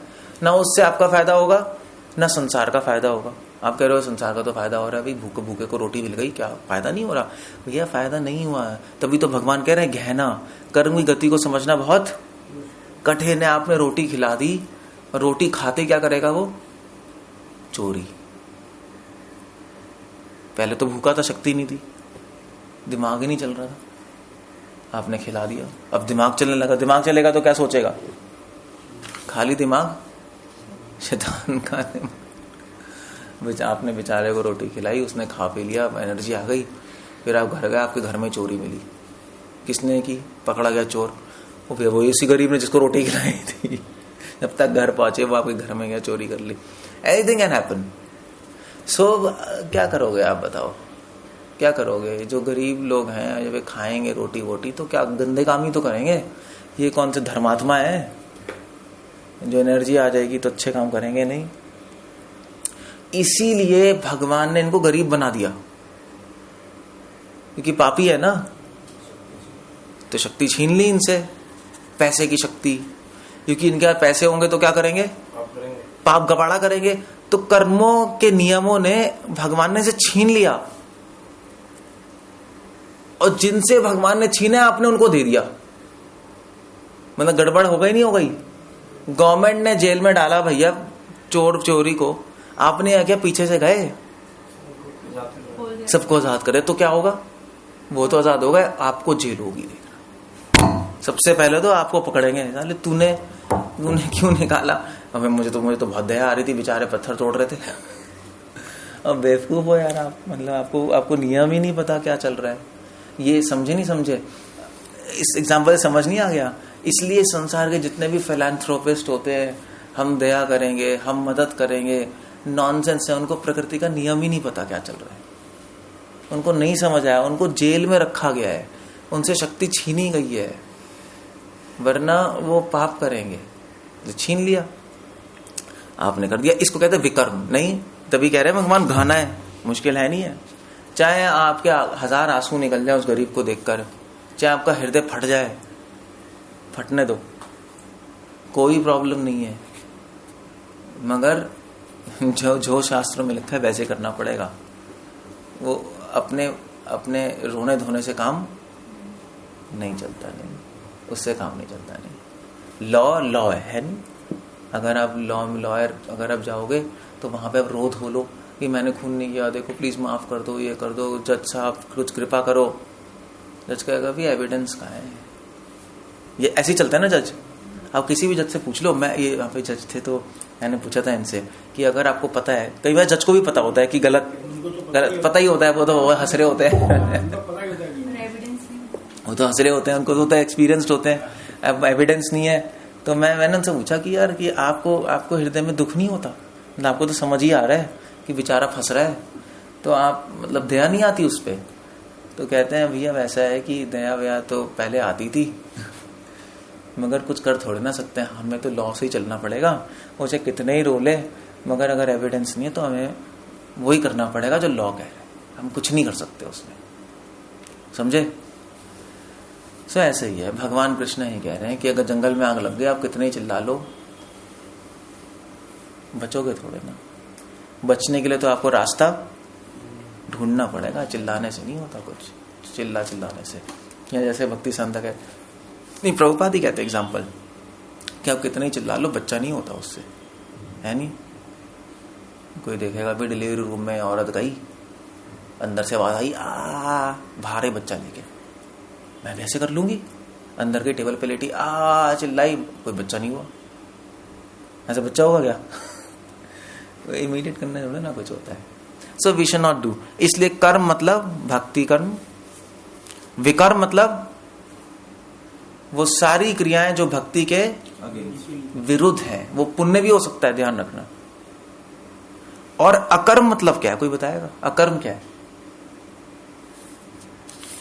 ना उससे आपका फायदा होगा ना संसार का फायदा होगा। आप कह रहे हो संसार का तो फायदा हो रहा है, भाई भूखे भूखे को रोटी मिल गई, क्या फायदा नहीं हो रहा? भैया फायदा नहीं हुआ है। तभी तो भगवान कह रहे हैं गहना कर्म की गति को समझना बहुत कठिन है। आपने रोटी खिला दी और रोटी खाते क्या करेगा वो? चोरी। पहले तो भूखा था, शक्ति नहीं थी, दिमाग ही नहीं चल रहा था, आपने खिला दिया, अब दिमाग चलने लगा। दिमाग चलेगा तो क्या सोचेगा? खाली दिमाग शैतान का। आपने बेचारे को रोटी खिलाई, उसने खा पी लिया, एनर्जी आ गई, फिर आप घर गए, आपके घर में चोरी मिली। किसने की? पकड़ा गया चोर, वो इसी गरीब ने जिसको रोटी खिलाई थी। जब तक घर पहुंचे वो आपके घर में गया, चोरी कर ली। Anything can happen. सो क्या करोगे आप बताओ? क्या करोगे? जो गरीब लोग हैं जब वे खाएंगे रोटी वोटी तो क्या गंदे काम ही तो करेंगे। ये कौन से धर्मात्मा है जो एनर्जी आ जाएगी तो अच्छे काम करेंगे? नहीं। इसीलिए भगवान ने इनको गरीब बना दिया, क्योंकि पापी है ना, तो शक्ति छीन ली इनसे, पैसे की शक्ति। क्योंकि इनके पास पैसे होंगे तो क्या करेंगे? पाप गपाड़ा करेंगे। तो कर्मों के नियमों ने भगवान ने इसे छीन लिया, और जिनसे भगवान ने छीना आपने उनको दे दिया। मतलब गड़बड़ हो गई नहीं हो गई? गवर्नमेंट ने जेल में डाला भैया चोरी को, आपने क्या पीछे से गए सबको आजाद करे तो क्या होगा? वो तो आजाद हो गए, आपको जेल होगी। सबसे पहले तो आपको पकड़ेंगे, तूने क्यों निकाला? अबे मुझे तो बहुत दया आ रही थी, बेचारे पत्थर तोड़ रहे थे। अब बेवकूफ हो यार आप, मतलब आपको नियम ही नहीं पता क्या चल रहा है। ये समझे नहीं समझे? इस एग्जाम्पल से समझ नहीं आ गया? इसलिए संसार के जितने भी फिलैंथ्रोपिस्ट होते हैं, हम दया करेंगे, हम मदद करेंगे, नॉनसेंस है। उनको प्रकृति का नियम ही नहीं पता क्या चल रहा है, उनको नहीं समझ आया, उनको जेल में रखा गया है, उनसे शक्ति छीनी गई है, वरना वो पाप करेंगे। तो छीन लिया, आपने कर दिया। इसको कहते हैं विकर्म। नहीं, तभी कह रहे हैं भगवान घाना है, मुश्किल है नहीं है। चाहे आपके 1000 आंसू निकल जाए उस गरीब को देखकर, चाहे आपका हृदय फट जाए, फटने दो, कोई प्रॉब्लम नहीं है। मगर जो शास्त्रों में लिखा है वैसे करना पड़ेगा। वो अपने रोने धोने से काम नहीं चलता, नहीं, उससे काम नहीं चलता। नहीं, लॉ है नहीं। अगर आप लॉयर अगर आप जाओगे तो वहां पे आप रो धो लो, कि मैंने खून नहीं किया, देखो प्लीज माफ कर दो, ये कर दो, जज साहब कुछ कृपा करो। जज कहेगा भी एविडेंस कहाँ है? ये ऐसे ही चलता है ना जज। आप किसी भी जज से पूछ लो, मैं ये वहाँ पे जज थे तो मैंने पूछा था इनसे कि अगर आपको पता है, कई बार जज को भी पता होता है कि गलत पता ही होता है, वो तो हंस रहे होते हैं वो तो हंस रहे होते हैं, उनको तो एक्सपीरियंस्ड होते हैं, अब एविडेंस नहीं है। तो मैंने उनसे पूछा कि यार कि आपको हृदय में दुख नहीं होता, मतलब आपको तो समझ ही आ रहा है कि बेचारा फंस रहा है, तो आप मतलब दया नहीं आती उस पर? तो कहते हैं भैया वैसा है कि दया वया तो पहले आती थी मगर कुछ कर थोड़े ना सकते हैं, हमें तो लॉ से ही चलना पड़ेगा, उसे कितने ही रोले, मगर अगर एविडेंस नहीं है तो हमें वही करना पड़ेगा जो लॉ कह रहा है, हम कुछ नहीं कर सकते उसमें, समझे? सो ऐसे ही है, भगवान कृष्ण ही कह रहे हैं कि अगर जंगल में आग लग गई, आप कितने ही चिल्ला लो, बचोगे थोड़े ना। बचने के लिए तो आपको रास्ता ढूंढना पड़ेगा, चिल्लाने से नहीं होता कुछ, चिल्लाने से। या जैसे भक्ति संत है, नहीं प्रभुपाद ही कहते एग्जाम्पल कि आप कितने ही चिल्ला लो, बच्चा नहीं होता उससे, है नहीं? कोई देखेगा भी डिलीवरी रूम में औरत गई, अंदर से आवाज आई आ, भारे बच्चा लेके, मैं वैसे कर लूंगी, अंदर के टेबल पे लेटी आ चिल्लाई, कोई बच्चा नहीं हुआ, ऐसा बच्चा होगा क्या? इमीडिएट करना जोड़े ना कुछ होता है। So we should not do. इसलिए कर्म मतलब भक्ति कर्म, विकर्म मतलब वो सारी क्रियाएं जो भक्ति के विरुद्ध है, वो पुण्य भी हो सकता है, ध्यान रखना। और अकर्म मतलब क्या है, कोई बताएगा? अकर्म क्या है?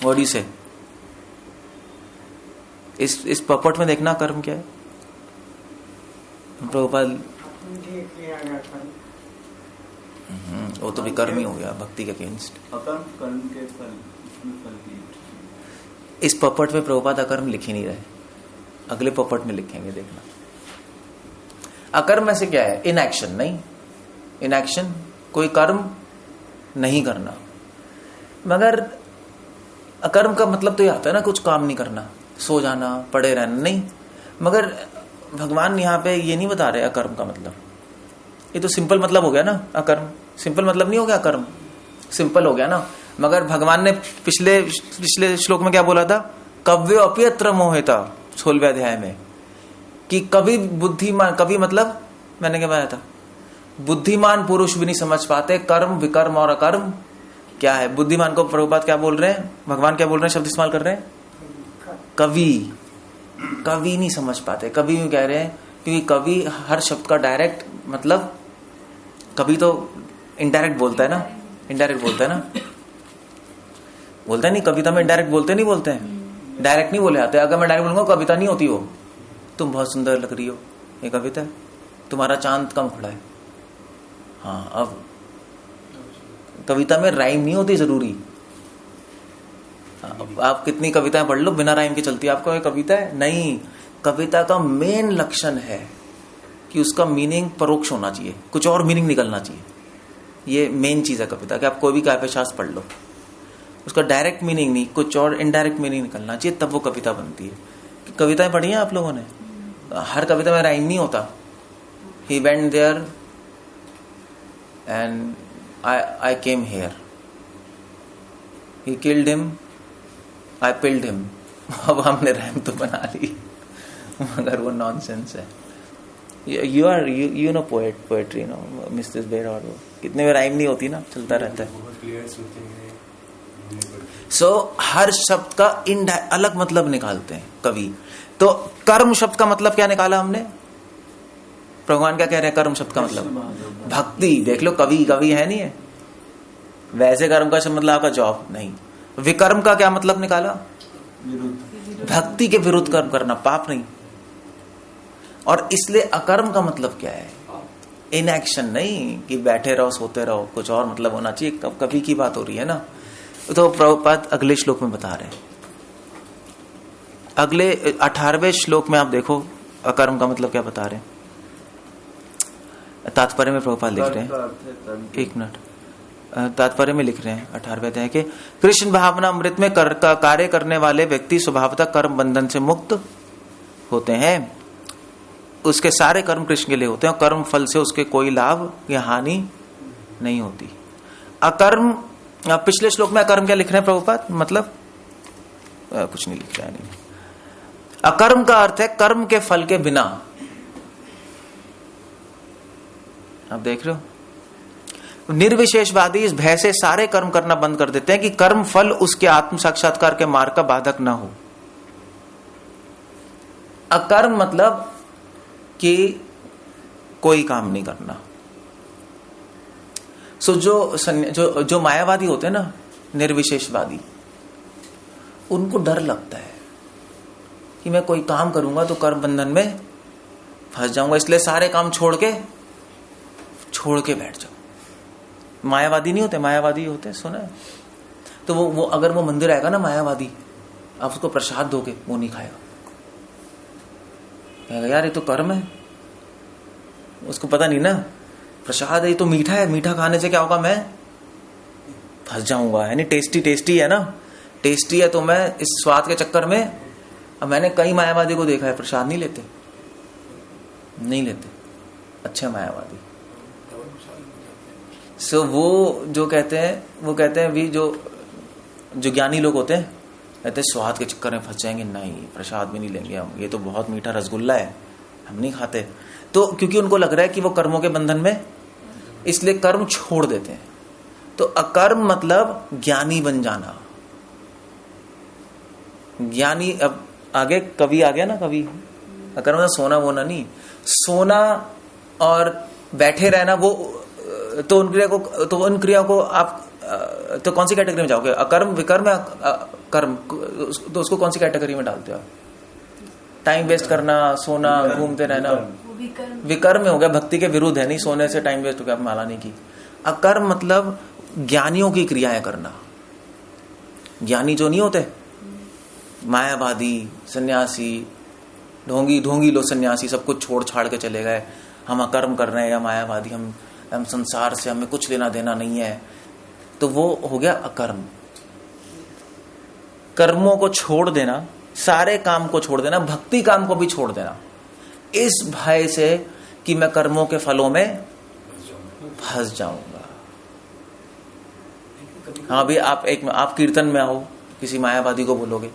व्हाट डू यू से? इस पपट में देखना कर्म क्या है। प्रभुपाद वो तो विकर्म ही हो गया, भक्ति के अगेंस्ट।
अकर्म कर्म के फल, उसमें फल की
इस पपट में प्रभुपाद अकर्म लिख ही नहीं रहे, अगले पपट में लिखेंगे, देखना। अकर्म में से क्या है? इनएक्शन, नहीं इनएक्शन, कोई कर्म नहीं करना। मगर अकर्म का मतलब तो ये आता है ना, कुछ काम नहीं करना, सो जाना, पड़े रहना, नहीं। मगर भगवान यहाँ पे ये नहीं बता रहे अकर्म का मतलब, ये तो सिंपल मतलब हो गया ना। अकर्म सिंपल मतलब नहीं हो गया, अकर्म सिंपल हो गया ना। मगर भगवान ने पिछले श्लोक में क्या बोला था? कव्य अप्यत्र मोहिता, 16वें अध्याय में, कि कभी बुद्धिमान, कभी मतलब मैंने क्या बताया था, बुद्धिमान पुरुष भी नहीं समझ पाते कर्म, विकर्म और अकर्म क्या है। बुद्धिमान को प्रभुपाद क्या बोल रहे हैं, भगवान क्या बोल रहे हैं, शब्द इस्तेमाल कर रहे हैं, कवि नहीं समझ पाते। कवि क्यों कह रहे हैं? क्योंकि कवि हर शब्द का डायरेक्ट मतलब, कवि तो इनडायरेक्ट बोलता है ना, इनडायरेक्ट बोलता है ना, बोलता है नहीं, कविता में इनडायरेक्ट बोलते नहीं, बोलते हैं, डायरेक्ट नहीं बोले आते। अगर मैं डायरेक्ट बोलूंगा कविता नहीं होती वो, तुम बहुत सुंदर लग रही हो, ये कविता है, तुम्हारा चांद कम खड़ा है। हाँ, अब कविता में राइम नहीं होती जरूरी। आप कितनी कविताएं पढ़ लो, बिना राइम के चलती है, आपको ये कविता है? नहीं, कविता का मेन लक्षण है कि उसका मीनिंग परोक्ष होना चाहिए, कुछ और मीनिंग निकलना चाहिए। ये मेन चीज है कविता, कि आप कोई भी काव्य शास्त्र पढ़ लो, उसका डायरेक्ट मीनिंग नहीं, कुछ और इनडायरेक्ट मीनिंग निकलना चाहिए, तब वो कविता बनती है। कविताएं पढ़ी हैं आप लोगों ने? हर कविता में राइम नहीं होता। He went there and I came here, he killed him, I pilled him. अब हमने राइम तो बना ली, मगर वो नॉनसेंस है। You know poetry no mister बेर, और कितने में राइम नहीं होती ना, चलता रहता है। सो हर शब्द का अलग मतलब निकालते हैं कवि। तो कर्म शब्द का मतलब क्या निकाला हमने? भगवान क्या कह रहे हैं कर्म शब्द का मतलब? भक्ति। देख लो, कवि है नहीं है वैसे। कर्म का मतलब आपका जॉब नहीं। विकर्म का क्या मतलब निकाला? भक्ति के विरुद्ध कर्म करना, पाप नहीं। और इसलिए अकर्म का मतलब क्या है? इनएक्शन नहीं, कि बैठे रहो सोते रहो, कुछ और मतलब होना चाहिए। कभी की बात हो रही है ना। तो प्रभुपाद अगले श्लोक में बता रहे हैं, अगले 18वें श्लोक में आप देखो अकर्म का मतलब क्या बता रहे हैं। तात्पर्य में प्रभुपाद लिख रहे हैं, एक मिनट, तात्पर्य में लिख रहे हैं 18वें अध्याय के, कृष्ण भावना अमृत में कार्य करने वाले व्यक्ति स्वभावतः कर्म बंधन से मुक्त होते हैं। उसके सारे कर्म कृष्ण के लिए होते हैं और कर्म फल से उसके कोई लाभ या हानि नहीं होती। अकर्म, पिछले श्लोक में अकर्म क्या लिख रहे हैं प्रभुपाद, मतलब कुछ नहीं लिख रहा है, नहीं। अकर्म का अर्थ है कर्म के फल के बिना। आप देख रहे हो, निर्विशेषवादी इस भय से सारे कर्म करना बंद कर देते हैं कि कर्म फल उसके आत्म साक्षात्कार के मार्ग का बाधक ना हो। अकर्म मतलब कि कोई काम नहीं करना। सो जो मायावादी होते हैं ना, निर्विशेषवादी, उनको डर लगता है कि मैं कोई काम करूंगा तो कर्म बंधन में फंस जाऊंगा, इसलिए सारे काम छोड़ के बैठ जाओ। मायावादी नहीं होते, मायावादी होते, सुना है? तो वो अगर वो मंदिर आएगा ना मायावादी, आप उसको प्रसाद दोगे, वो नहीं खाएगा, कहेगा यार ये तो कर्म है। उसको पता नहीं ना, प्रसाद है, ये तो मीठा है, मीठा खाने से क्या होगा, मैं फंस जाऊंगा। यानी टेस्टी है ना, टेस्टी है तो मैं इस स्वाद के चक्कर में। अब मैंने कई मायावादी को देखा है, प्रसाद नहीं लेते, अच्छे मायावादी। सो वो जो कहते हैं भी जो ज्ञानी लोग होते हैं, कहते हैं स्वाद के चक्कर में फंस जाएंगे, नहीं प्रसाद भी नहीं लेंगे हम, ये तो बहुत मीठा रसगुल्ला है, हम नहीं खाते। तो क्योंकि उनको लग रहा है कि वो कर्मों के बंधन में, इसलिए कर्म छोड़ देते हैं। तो अकर्म मतलब ज्ञानी बन जाना। ज्ञानी, अब आगे कवि आ गया ना, कवि अकर्म मतलब सोना वोना नहीं, सोना और बैठे रहना, वो तो उन क्रिया को आप तो कौन सी कैटेगरी में जाओगे, अकर्म, विकर्म या कर्म, तो उसको कौन सी कैटेगरी में डालते हो आप? टाइम वेस्ट करना, सोना, घूमते रहना, विकर्म में हो गया, भक्ति के विरुद्ध है, नहीं सोने से टाइम वेस्ट हो गया, माला नहीं की। अकर्म मतलब ज्ञानियों की क्रियाएं करना। ज्ञानी जो नहीं होते, मायावादी, सन्यासी, ढोंगी लो सन्यासी, सब कुछ छोड़ छाड़ के चले गए, हम अकर्म कर रहे हैं, या मायावादी, हम संसार से हमें कुछ लेना देना नहीं है, तो वो हो गया अकर्म। कर्मों को छोड़ देना, सारे काम को छोड़ देना, भक्ति काम को भी छोड़ देना, इस भय से कि मैं कर्मों के फलों में फंस जाऊंगा। हाँ भी आप कीर्तन में आओ, किसी मायावादी को बोलोगे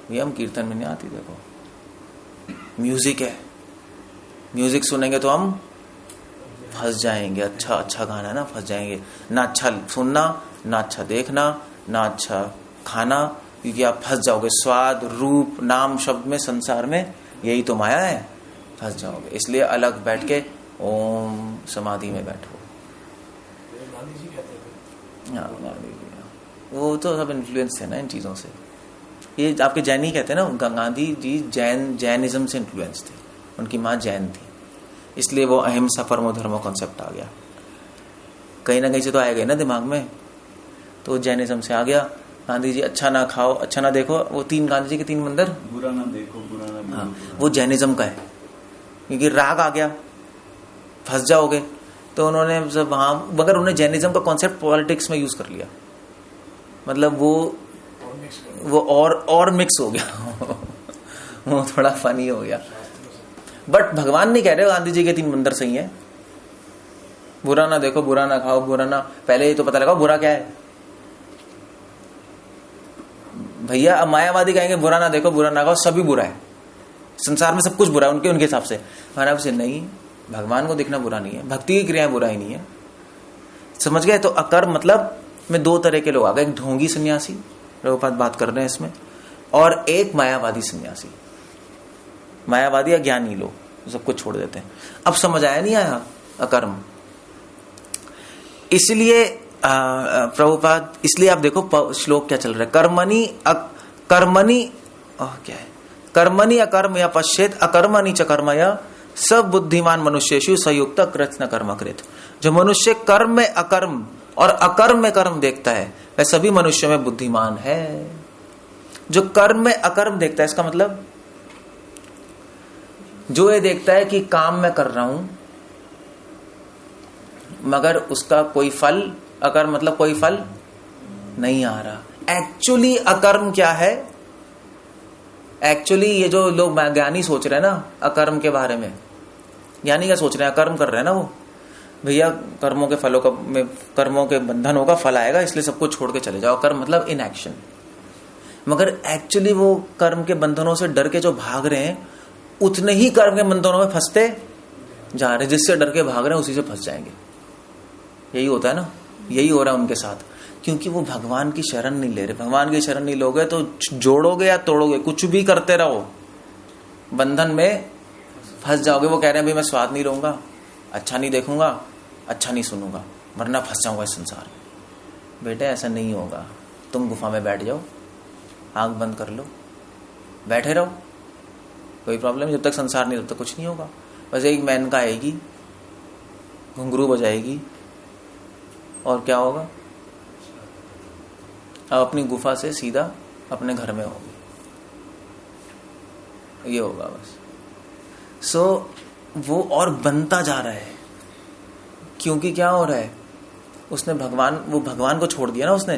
भैया हम कीर्तन में नहीं आती, देखो म्यूजिक है, म्यूजिक सुनेंगे तो हम फंस जाएंगे, अच्छा गाना है ना, फंस जाएंगे, ना अच्छा सुनना, ना अच्छा देखना, ना अच्छा खाना, क्योंकि आप फंस जाओगे। स्वाद, रूप, नाम, शब्द में, संसार में यही तो माया है, फंस जाओगे। इसलिए अलग बैठ के ओम समाधि में बैठो। वो तो सब इन्फ्लुएंस है ना इन चीजों से। ये आपके जैन ही कहते हैं ना, गांधी जी जैनिज्म से इन्फ्लुएंस थे, उनकी माँ जैन थी, इसलिए वो अहिंसा परमो धर्मो कॉन्सेप्ट आ गया। कहीं ना कहीं से तो आया गया ना दिमाग में, तो जैनिज्म से आ गया। गांधी जी अच्छा ना खाओ, अच्छा ना देखो, वो गांधी जी के 3 मंदिर,
बुरा ना देखो, बुरा ना बोलो,
हाँ, वो जैनिज्म का है, क्योंकि राग आ गया, फंस जाओगे। तो उन्होंने वहां, मगर उन्होंने जैनिज्म का कॉन्सेप्ट पॉलिटिक्स में यूज कर लिया, मतलब वो और मिक्स हो गया वो थोड़ा फनी हो गया। बट भगवान नहीं कह रहे गांधी जी के 3 मंदिर सही है, बुरा ना देखो, बुरा ना खाओ, बुरा ना, पहले ये तो पता लगाओ बुरा क्या है भैया। अब मायावादी कहेंगे बुरा ना देखो, बुरा ना खाओ, सभी बुरा है, संसार में सब कुछ बुरा है उनके हिसाब से। हमारा से नहीं, भगवान को देखना बुरा नहीं है, भक्ति की क्रियाएं बुरा ही नहीं है, समझ गए? तो अकर्म मतलब में 2 तरह के लोग आ गए, एक ढोंगी सन्यासी, प्रभुपाद बात कर रहे हैं इसमें, और एक मायावादी सन्यासी। मायावादी या ज्ञानी लोग सब कुछ छोड़ देते हैं। अब समझ आया नहीं आया अकर्म? इसलिए प्रभुपाद, इसलिए आप देखो श्लोक क्या चल रहा है, कर्मणि क्या है, कर्मणि अकर्म या पश्चेत अकर्मणि च कर्मया सब बुद्धिमान मनुष्येषु संयुक्त कृत्न कर्मकृत। जो मनुष्य कर्म में अकर्म और अकर्म में कर्म देखता है वह सभी मनुष्यों में बुद्धिमान है। जो कर्म में अकर्म देखता है, इसका मतलब जो ये देखता है कि काम मैं कर रहा हूं मगर उसका कोई फल, अकर्म मतलब कोई फल नहीं आ रहा। एक्चुअली अकर्म क्या है? एक्चुअली ये जो लोग ज्ञानी सोच रहे हैं ना अकर्म के बारे में, ज्ञानी क्या सोच रहे हैं, अकर्म कर रहे हैं ना वो, भैया कर्मों के बंधनों का फल आएगा, इसलिए सबको छोड़ के चले जाओ। कर्म मतलब इनएक्शन। मगर एक्चुअली वो कर्म के बंधनों से डर के जो भाग रहे हैं, उतने ही कर्म के बंधनों में फंसते जा रहे हैं। जिससे डर के भाग रहे हैं उसी से फंस जाएंगे। यही होता है ना, यही हो रहा है उनके साथ, क्योंकि वो भगवान की शरण नहीं ले रहे। भगवान की शरण नहीं लोगे तो जोड़ोगे या तोड़ोगे, कुछ भी करते रहो, बंधन में फंस जाओगे। वो कह रहे हैं भाई मैं स्वाद नहीं लूंगा, अच्छा नहीं देखूंगा, अच्छा नहीं सुनूंगा, वरना फंस जाऊंगा इस संसार में। बेटे ऐसा नहीं होगा। तुम गुफा में बैठ जाओ, आंख बंद कर लो, बैठे रहो, कोई प्रॉब्लम नहीं। जब तक संसार नहीं, तब तक कुछ नहीं होगा। बस एक मेनका आएगी, घुंघरू बजाएगी, और क्या होगा? अब अपनी गुफा से सीधा अपने घर में होगी। ये होगा बस। वो और बनता जा रहा है, क्योंकि क्या हो रहा है, उसने भगवान को छोड़ दिया ना। उसने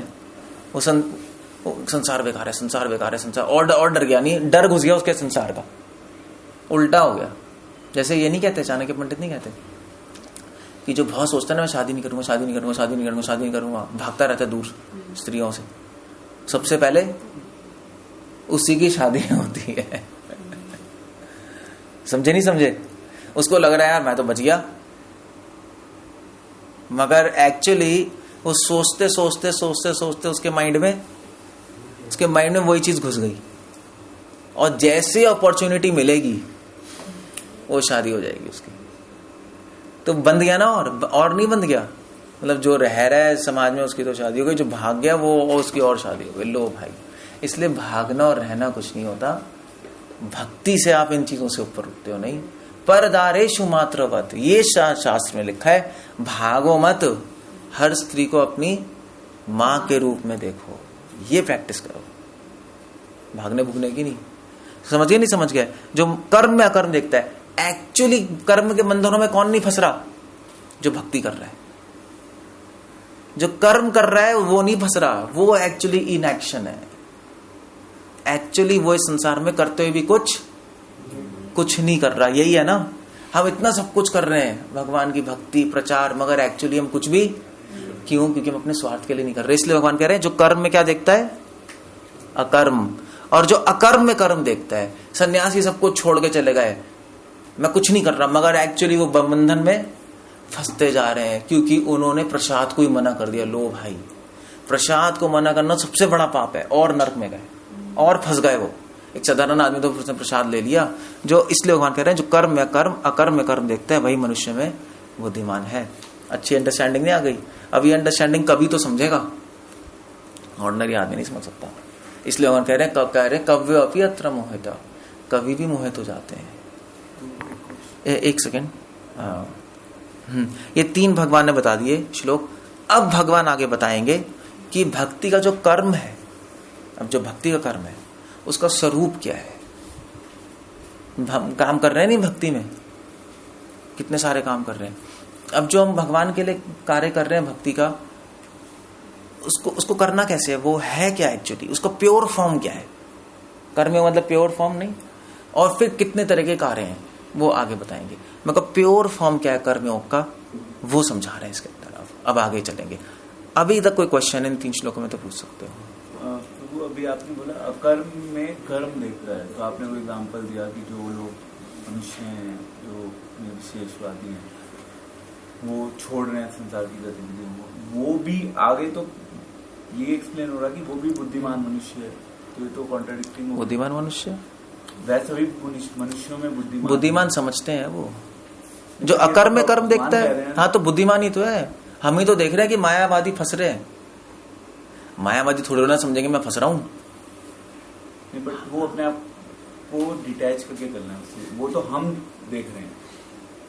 वो संसार बेकार है, संसार बेकार है, संसार, और डर गया, नहीं डर घुस गया उसके संसार का, उल्टा हो गया। जैसे ये नहीं कहते, चाणक्य पंडित नहीं कहते कि जो बहुत सोचता है ना मैं शादी नहीं करूंगा, शादी नहीं करूंगा, शादी नहीं करूंगा, शादी नहीं करूंगा, भागता रहता है दूर स्त्रियों से, सबसे पहले उसी की शादी होती है। समझे नहीं समझे? उसको लग रहा है यार मैं तो बच गया, मगर एक्चुअली वो सोचते सोचते सोचते सोचते उसके माइंड में वही चीज घुस गई, और जैसे अपॉर्चुनिटी मिलेगी वो शादी हो जाएगी उसकी। तो बंद गया ना, और नहीं बंद गया, मतलब जो रह रहा है समाज में उसकी तो शादी हो गई, जो भाग गया वो उसकी और शादी हो गई। लो भाई, इसलिए भागना और रहना कुछ नहीं होता। भक्ति से आप इन चीजों से ऊपर उठते हो। नहीं, परदारेषु मात्रवत, ये शास्त्र में लिखा है, भागो मत, हर स्त्री को अपनी मां के रूप में देखो। ये प्रैक्टिस करो, भागने भूगने की नहीं। समझ गए? नहीं समझ गए? जो कर्म में अकर्म देखता है, एक्चुअली कर्म के बंधनों में कौन नहीं फंस रहा? जो भक्ति कर रहा है। जो कर्म कर रहा है वो नहीं फंस रहा, वो एक्चुअली इन एक्शन है। एक्चुअली वो इस संसार में करते हुए भी कुछ नहीं कर रहा। यही है ना, हम इतना सब कुछ कर रहे हैं, भगवान की भक्ति प्रचार, मगर एक्चुअली हम कुछ भी क्यों? क्योंकि हम अपने स्वार्थ के लिए नहीं कर रहे। इसलिए भगवान कह रहे हैं जो कर्म में क्या देखता है? अकर्म। और जो अकर्म में कर्म देखता है, सन्यासी सब कुछ छोड़ के चले गए, मैं कुछ नहीं कर रहा, मगर एक्चुअली वो बंधन में फंसते जा रहे हैं, क्योंकि उन्होंने प्रसाद को ही मना कर दिया। लो भाई, प्रसाद को मना करना सबसे बड़ा पाप है, और नरक में गए और फंस गए। वो एक साधारण आदमी तो उसने प्रसाद ले लिया। जो इसलिए भगवान कह रहे हैं जो कर्म में कर्म अकर्म में कर्म देखता है, वही मनुष्य में बुद्धिमान है। अच्छी अंडरस्टैंडिंग नहीं आ गई? अब ये अंडरस्टैंडिंग कभी तो समझेगा, ऑर्डिनरी आदमी नहीं समझ सकता। इसलिए भगवान कह रहे हैं कव्य अपि अत्र मोहिता, कभी भी मोहित हो जाते हैं। एक सेकेंड, ये 3 भगवान ने बता दिए श्लोक। अब भगवान आगे बताएंगे कि भक्ति का जो कर्म है, अब जो भक्ति का कर्म है उसका स्वरूप क्या है। हम काम कर रहे हैं नहीं भक्ति में, कितने सारे काम कर रहे हैं। अब जो हम भगवान के लिए कार्य कर रहे हैं भक्ति का, उसको करना कैसे है, वो है क्या एक्चुअली, उसका प्योर फॉर्म क्या है। कर्म मतलब प्योर फॉर्म नहीं, और फिर कितने तरह के कार्य हैं वो आगे बताएंगे। मतलब प्योर फॉर्म क्या है कर्मयोग का, वो समझा रहे हैं इसके अंदर। अब आगे चलेंगे। अभी तक कोई क्वेश्चन इन 3 श्लोकों में तो पूछ सकते हो।
तो अभी आपने बोला अकर्म में कर्म देख रहा है, तो आपने कोई एग्जाम्पल दिया कि जो लोग मनुष्य हैं जो विशेषवादी हैं वो छोड़ रहे हैं संसार की गतिविधियों को, वो भी आगे तो ये एक्सप्लेन हो रहा कि वो भी बुद्धिमान मनुष्य है, तो ये तो कॉन्ट्राडिक्टिंग।
बुद्धिमान मनुष्य
वैसे भी मनुष्यों में
बुद्धिमान समझते हैं वो जो अकर्म में कर्म देखता है। हाँ, तो बुद्धिमान ही तो है। हम ही तो देख रहे हैं कि मायावादी फंस रहे हैं। मायावादी थोड़ी ना समझेंगे मैं फंस रहा हूं,
बट वो अपने आप को डिटैच करके करना है, वो तो हम देख रहे हैं,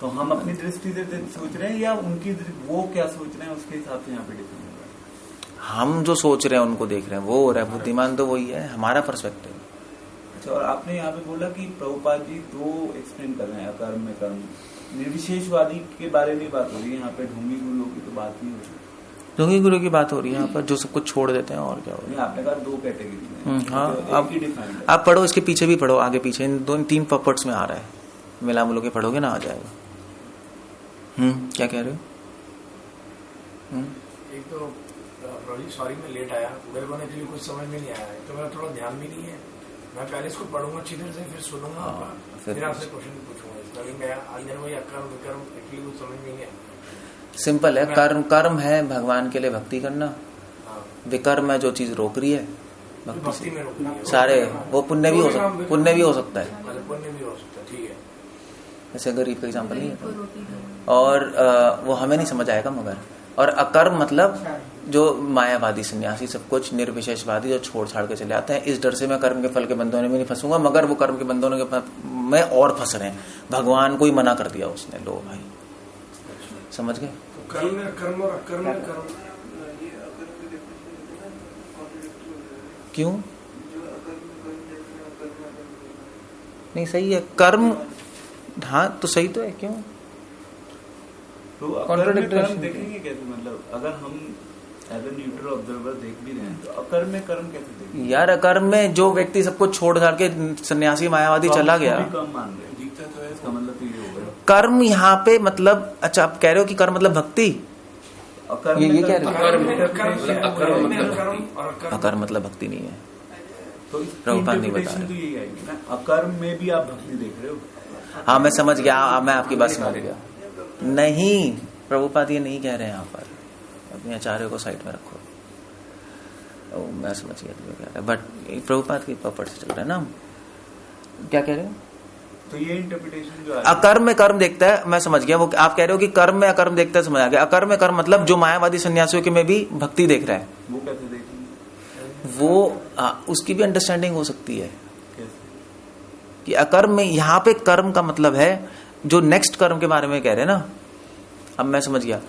तो हम अपनी दृष्टि से सोच रहे हैं या उनकी वो क्या सोच रहे हैं उसके हिसाब से यहाँ पे डिपेंड हो रहा है।
हम जो सोच रहे हैं उनको देख रहे हैं, वो हो रहा है। बुद्धिमान तो वही है, हमारा पर्सपेक्टिव।
अच्छा, और आपने यहाँ पे बोला कि प्रभुपाद जी 2 एक्सप्लेन कर रहे हैं अकर्म में कर्म। निर्विशेषवादी के बारे में बात हो रही है यहाँ पे, ढोंगी गुरुओं की तो बात नहीं हो रही।
ढोंगी गुरु की बात हो रही है यहाँ पर, जो सब कुछ छोड़ देते हैं। और क्या हो रही है?
आपने कहा 2 कैटेगरी।
हाँ, आप पढ़ो, इसके पीछे भी पढ़ो, आगे पीछे इन 2-3 पपर्ट्स में आ रहा है, मिला मिलो के पढ़ोगे ना, आ जाएगा। क्या कह रहे हो?
एक तो प्रभु जी सॉरी मैं लेट आया, मेरे को एक्चुअली कुछ समझ में नहीं आया है, तो मेरा थोड़ा ध्यान भी नहीं है। मैं पहले इसको पढ़ूंगा अच्छी तरह से, फिर सुनूंगा आपका, फिर आपसे क्वेश्चन पूछूंगा। इसका मैं अंदर वही अकर्म विकर्म एक्चुअली कुछ समझ में नहीं आया।
सिंपल है, कर्म है भगवान के लिए भक्ति करना, विकर्म है जो चीज रोक रही है भक्ति
में रोक रही है।
सारे वो पुण्य भी हो सकता है, पुण्य भी हो सकता है,
पुण्य भी हो सकता है, ठीक है।
जैसे गरीब का एग्जाम्पल नहीं है, और वो हमें नहीं समझ आएगा मगर। और अकर्म मतलब जो मायावादी सन्यासी सब कुछ निर्विशेषवादी जो छोड़ छाड़ के चले आते हैं, इस डर से मैं कर्म के फल के बंधनों में नहीं फंसूंगा, मगर वो कर्म के बंधनों के में और फंस रहे हैं। भगवान को ही मना कर दिया उसने, लो भाई, समझ गए?
कर्म और अकर्म
क्यों नहीं? सही है कर्म, हाँ तो सही तो है, क्यों
तो अकर्म में कर्म देखेंगे कैसे? मतलब अगर हम एज ए न्यूट्रल ऑब्जर्वर देख भी रहे हैं तो अकर्म में कर्म कैसे देखेंगे?
यार अकर्म में जो व्यक्ति सबको छोड़ छाड़ के सन्यासी मायावादी
तो
चला गया,
कम मान रहे हैं, दिखता तो है, इसका मतलब तो ये होगा
कर्म यहाँ पे मतलब, अच्छा आप कह रहे हो कि कर्म मतलब भक्ति, ये कह रहे हो? अकर्म मतलब भक्ति नहीं है,
तो
प्रभुपाद नहीं बता रहे।
तो यही आएगी ना, अकर्म में भी आप भक्ति देख रहे हो।
हाँ मैं समझ गया, मैं आपकी बात समझ गया। नहीं, प्रभुपाद ये नहीं कह रहे हैं यहाँ पर, अपने आचार्य को साइड में रखो। ओ, मैं समझ गया तुम्हें कह रहे हैं, बट प्रभुपाद की पकड़ से चल रहा है ना। क्या कह रहे हो?
तो ये इंटरप्रिटेशन जो
अकर्म में कर्म देखता है, मैं समझ गया। वो आप कह रहे हो कि कर्म में अकर्म देखता है, समझ आ गया। अकर्म में कर्म मतलब जो मायावादी सन्यासियों के में भी भक्ति देख रहा है,
वो कैसे देखेंगे?
वो उसकी भी अंडरस्टैंडिंग हो सकती है
कैसे?
कि अकर्म में यहाँ पे कर्म का मतलब है जो नेक्स्ट कर्म के बारे में कह रहे हैं ना। अब मैं समझ गया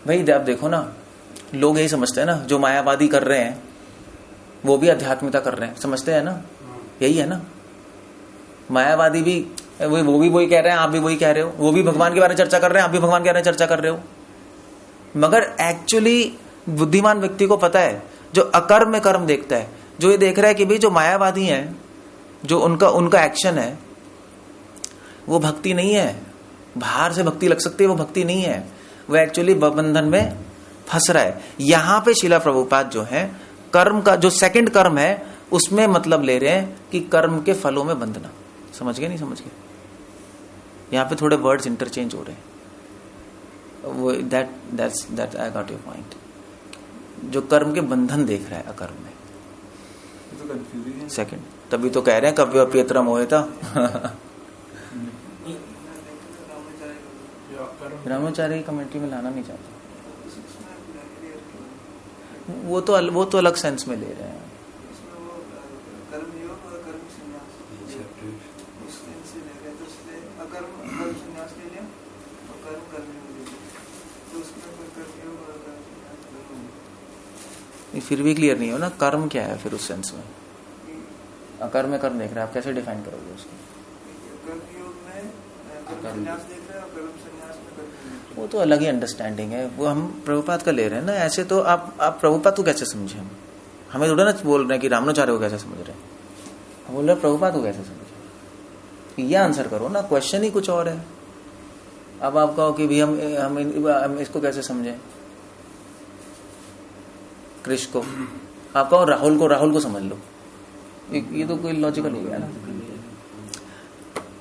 भाई, आप देखो ना, लोग यही समझते हैं ना, जो मायावादी कर रहे हैं वो भी आध्यात्मिकता कर रहे हैं, समझते हैं ना, यही है ना। मायावादी भी वो भी वही कह रहे हैं, आप भी वही कह रहे हो, वो भी भगवान के बारे में चर्चा कर रहे हैं, आप भी भगवान के बारे में चर्चा कर रहे हो। मगर एक्चुअली बुद्धिमान व्यक्ति को पता है, जो अकर्म में कर्म देखता है, जो ये देख रहा है कि भाई जो मायावादी हैं, जो उनका एक्शन है वो भक्ति नहीं है। बाहर से भक्ति लग सकती है, वो भक्ति नहीं है, वो एक्चुअली बंधन में फंस रहा है। यहां पे शिला प्रभुपाद जो है कर्म का जो सेकंड कर्म है उसमें मतलब ले रहे हैं कि कर्म के फलों में बंधना। समझ गए नहीं समझ गए? यहां पे थोड़े वर्ड्स इंटरचेंज हो रहे हैं। वो that I got your point. जो कर्म के बंधन देख रहा है अकर्म में,
तो कंफ्यूजिंग है।
सेकंड, तभी तो कह रहे हैं कव्य अप्यत्र मोहिता। ब्रह्मचारी कमेंट्री में लाना नहीं चाहता, वो तो अलग सेंस में ले रहे हैं। फिर भी क्लियर नहीं हो ना, कर्म क्या है फिर उस सेंस में। अकर्म में कर्म देख रहे हैं, आप कैसे डिफाइन करोगे उसको? वो तो अलग ही अंडरस्टैंडिंग है, वो हम प्रभुपाद का ले रहे हैं ना। ऐसे तो आप प्रभुपाद को कैसे समझे? हमें थोड़ा ना बोल रहे हैं कि रामानुचार्य को कैसे समझ रहे हैं, हम बोल रहे हैं प्रभुपाद को कैसे समझे। ये आंसर करो ना, क्वेश्चन ही कुछ और है। अब आप कहो कि भी हम इसको कैसे समझे, कृष्ण को। आप कहो राहुल को समझ लो, ये तो कोई लॉजिकल हो गया ना।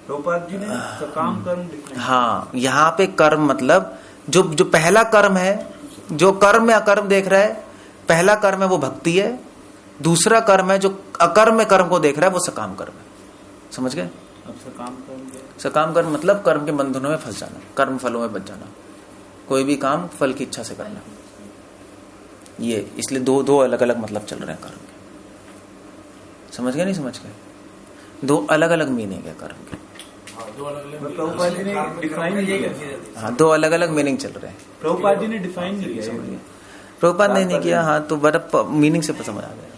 प्रभुपाद जी ने सकाम कर्म,
हाँ, यहाँ पे कर्म मतलब जो पहला कर्म है, जो कर्म में अकर्म देख रहा है, पहला कर्म है वो भक्ति है, दूसरा कर्म है जो अकर्म में कर्म को देख रहा है वो सकाम कर्म है। समझ गए?
अब सकाम कर्म क्या?
सकाम कर्म मतलब कर्म के बंधनों में फंस जाना, कर्म फलों में बच जाना, कोई भी काम फल की इच्छा से करना। ये इसलिए दो अलग अलग मतलब चल रहे हैं कर्म के। समझ गए नहीं समझ गए? दो अलग अलग मीनिंग है कर्म के।
प्रभुपाद जी ने डिफाइन नहीं किया।
हाँ, दो अलग अलग मीनिंग चल रहे हैं।
प्रभुपाद जी ने डिफाइन नहीं किया।
प्रभुपाद ने नहीं किया। हाँ, तो बड़ा मीनिंग से समझ आ गया।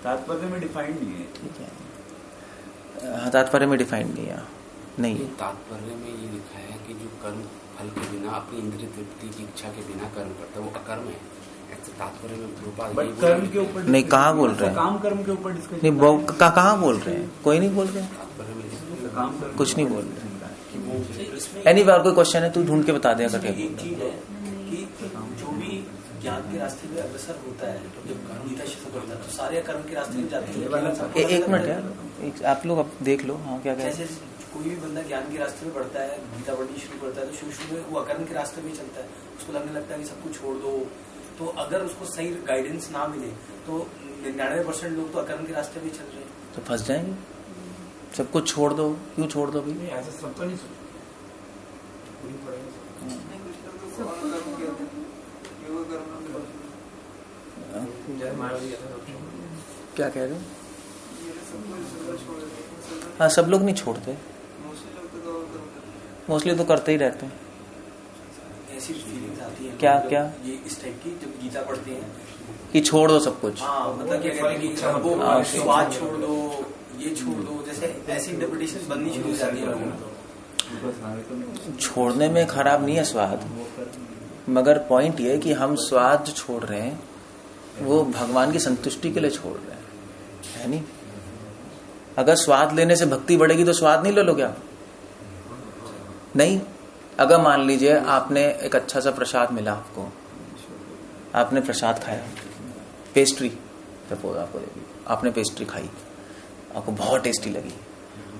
तात्पर्य में डिफाइंड नहीं है।
ठीक है, हाँ, तात्पर्य में डिफाइंड नहीं है, नहीं।
तात्पर्य में ये लिखा है कि जो कर्म फल के बिना, अपनी इंद्रिय तृप्ति की इच्छा के बिना कर्म करता है वो अकर्म है। तात्पर्य में
बट कर्म के ऊपर
नहीं, कहाँ बोल रहे हैं?
काम कर्म के ऊपर डिस्कशन
नहीं, कहाँ बोल रहे हैं? कोई नहीं बोल रहे हैं,
तात्पर्य में
कुछ नहीं बोल रहे हैं। एनी बार कोई क्वेश्चन है तू ढूंढ के बता दे करके।
एक चीज है कि जो भी ज्ञान के रास्ते में अग्रसर होता है, जब गीता शिक्षा करता है तो सारे कर्म के रास्ते में जाते हैं।
एक मिनट यार, आप लोग अब देख लो। हाँ क्या कह रहे हैं?
जैसे कोई भी बंदा ज्ञान के रास्ते में बढ़ता है, गीता पढ़नी शुरू करता है, तो शुरू में वो अकर्म के रास्ते में चलता है, उसको लगने लगता है कि सब कुछ छोड़ दो। तो अगर उसको सही गाइडेंस ना मिले तो 99% लोग तो अकर्म के रास्ते में चल रहे हैं,
तो फंस जाएंगे। सब कुछ छोड़ दो, क्यों छोड़ दो भाई?
नहीं ऐसा सब तो नहीं सुन पूरी पड़ेगा। जय मायावती
क्या कह रहे हो? हाँ सब लोग नहीं छोड़ते, मोस्टली तो करते ही रहते हैं।
ऐसी फीलिंग्स आती है
क्या क्या
ये इस टाइप की जब गीता पढ़ते हैं
कि छोड़ दो सब कुछ।
हाँ मतलब क्या कहते हैं कि वो स्वाद छोड़ दो, ये छोड़ दो, जैसे ऐसी इंटरप्रिटेशन बननी शुरू हो जाती है।
छोड़ने में खराब नहीं है स्वाद, मगर पॉइंट ये है कि हम स्वाद जो छोड़ रहे हैं वो भगवान की संतुष्टि के लिए छोड़ रहे हैं, है नहीं? अगर स्वाद लेने से भक्ति बढ़ेगी तो स्वाद नहीं ले लो क्या? नहीं। अगर मान लीजिए आपने एक अच्छा सा प्रसाद मिला आपको, आपने प्रसाद खाया, पेस्ट्री सपोज आपको दे दी, आपने पेस्ट्री खाई, आपको बहुत टेस्टी लगी,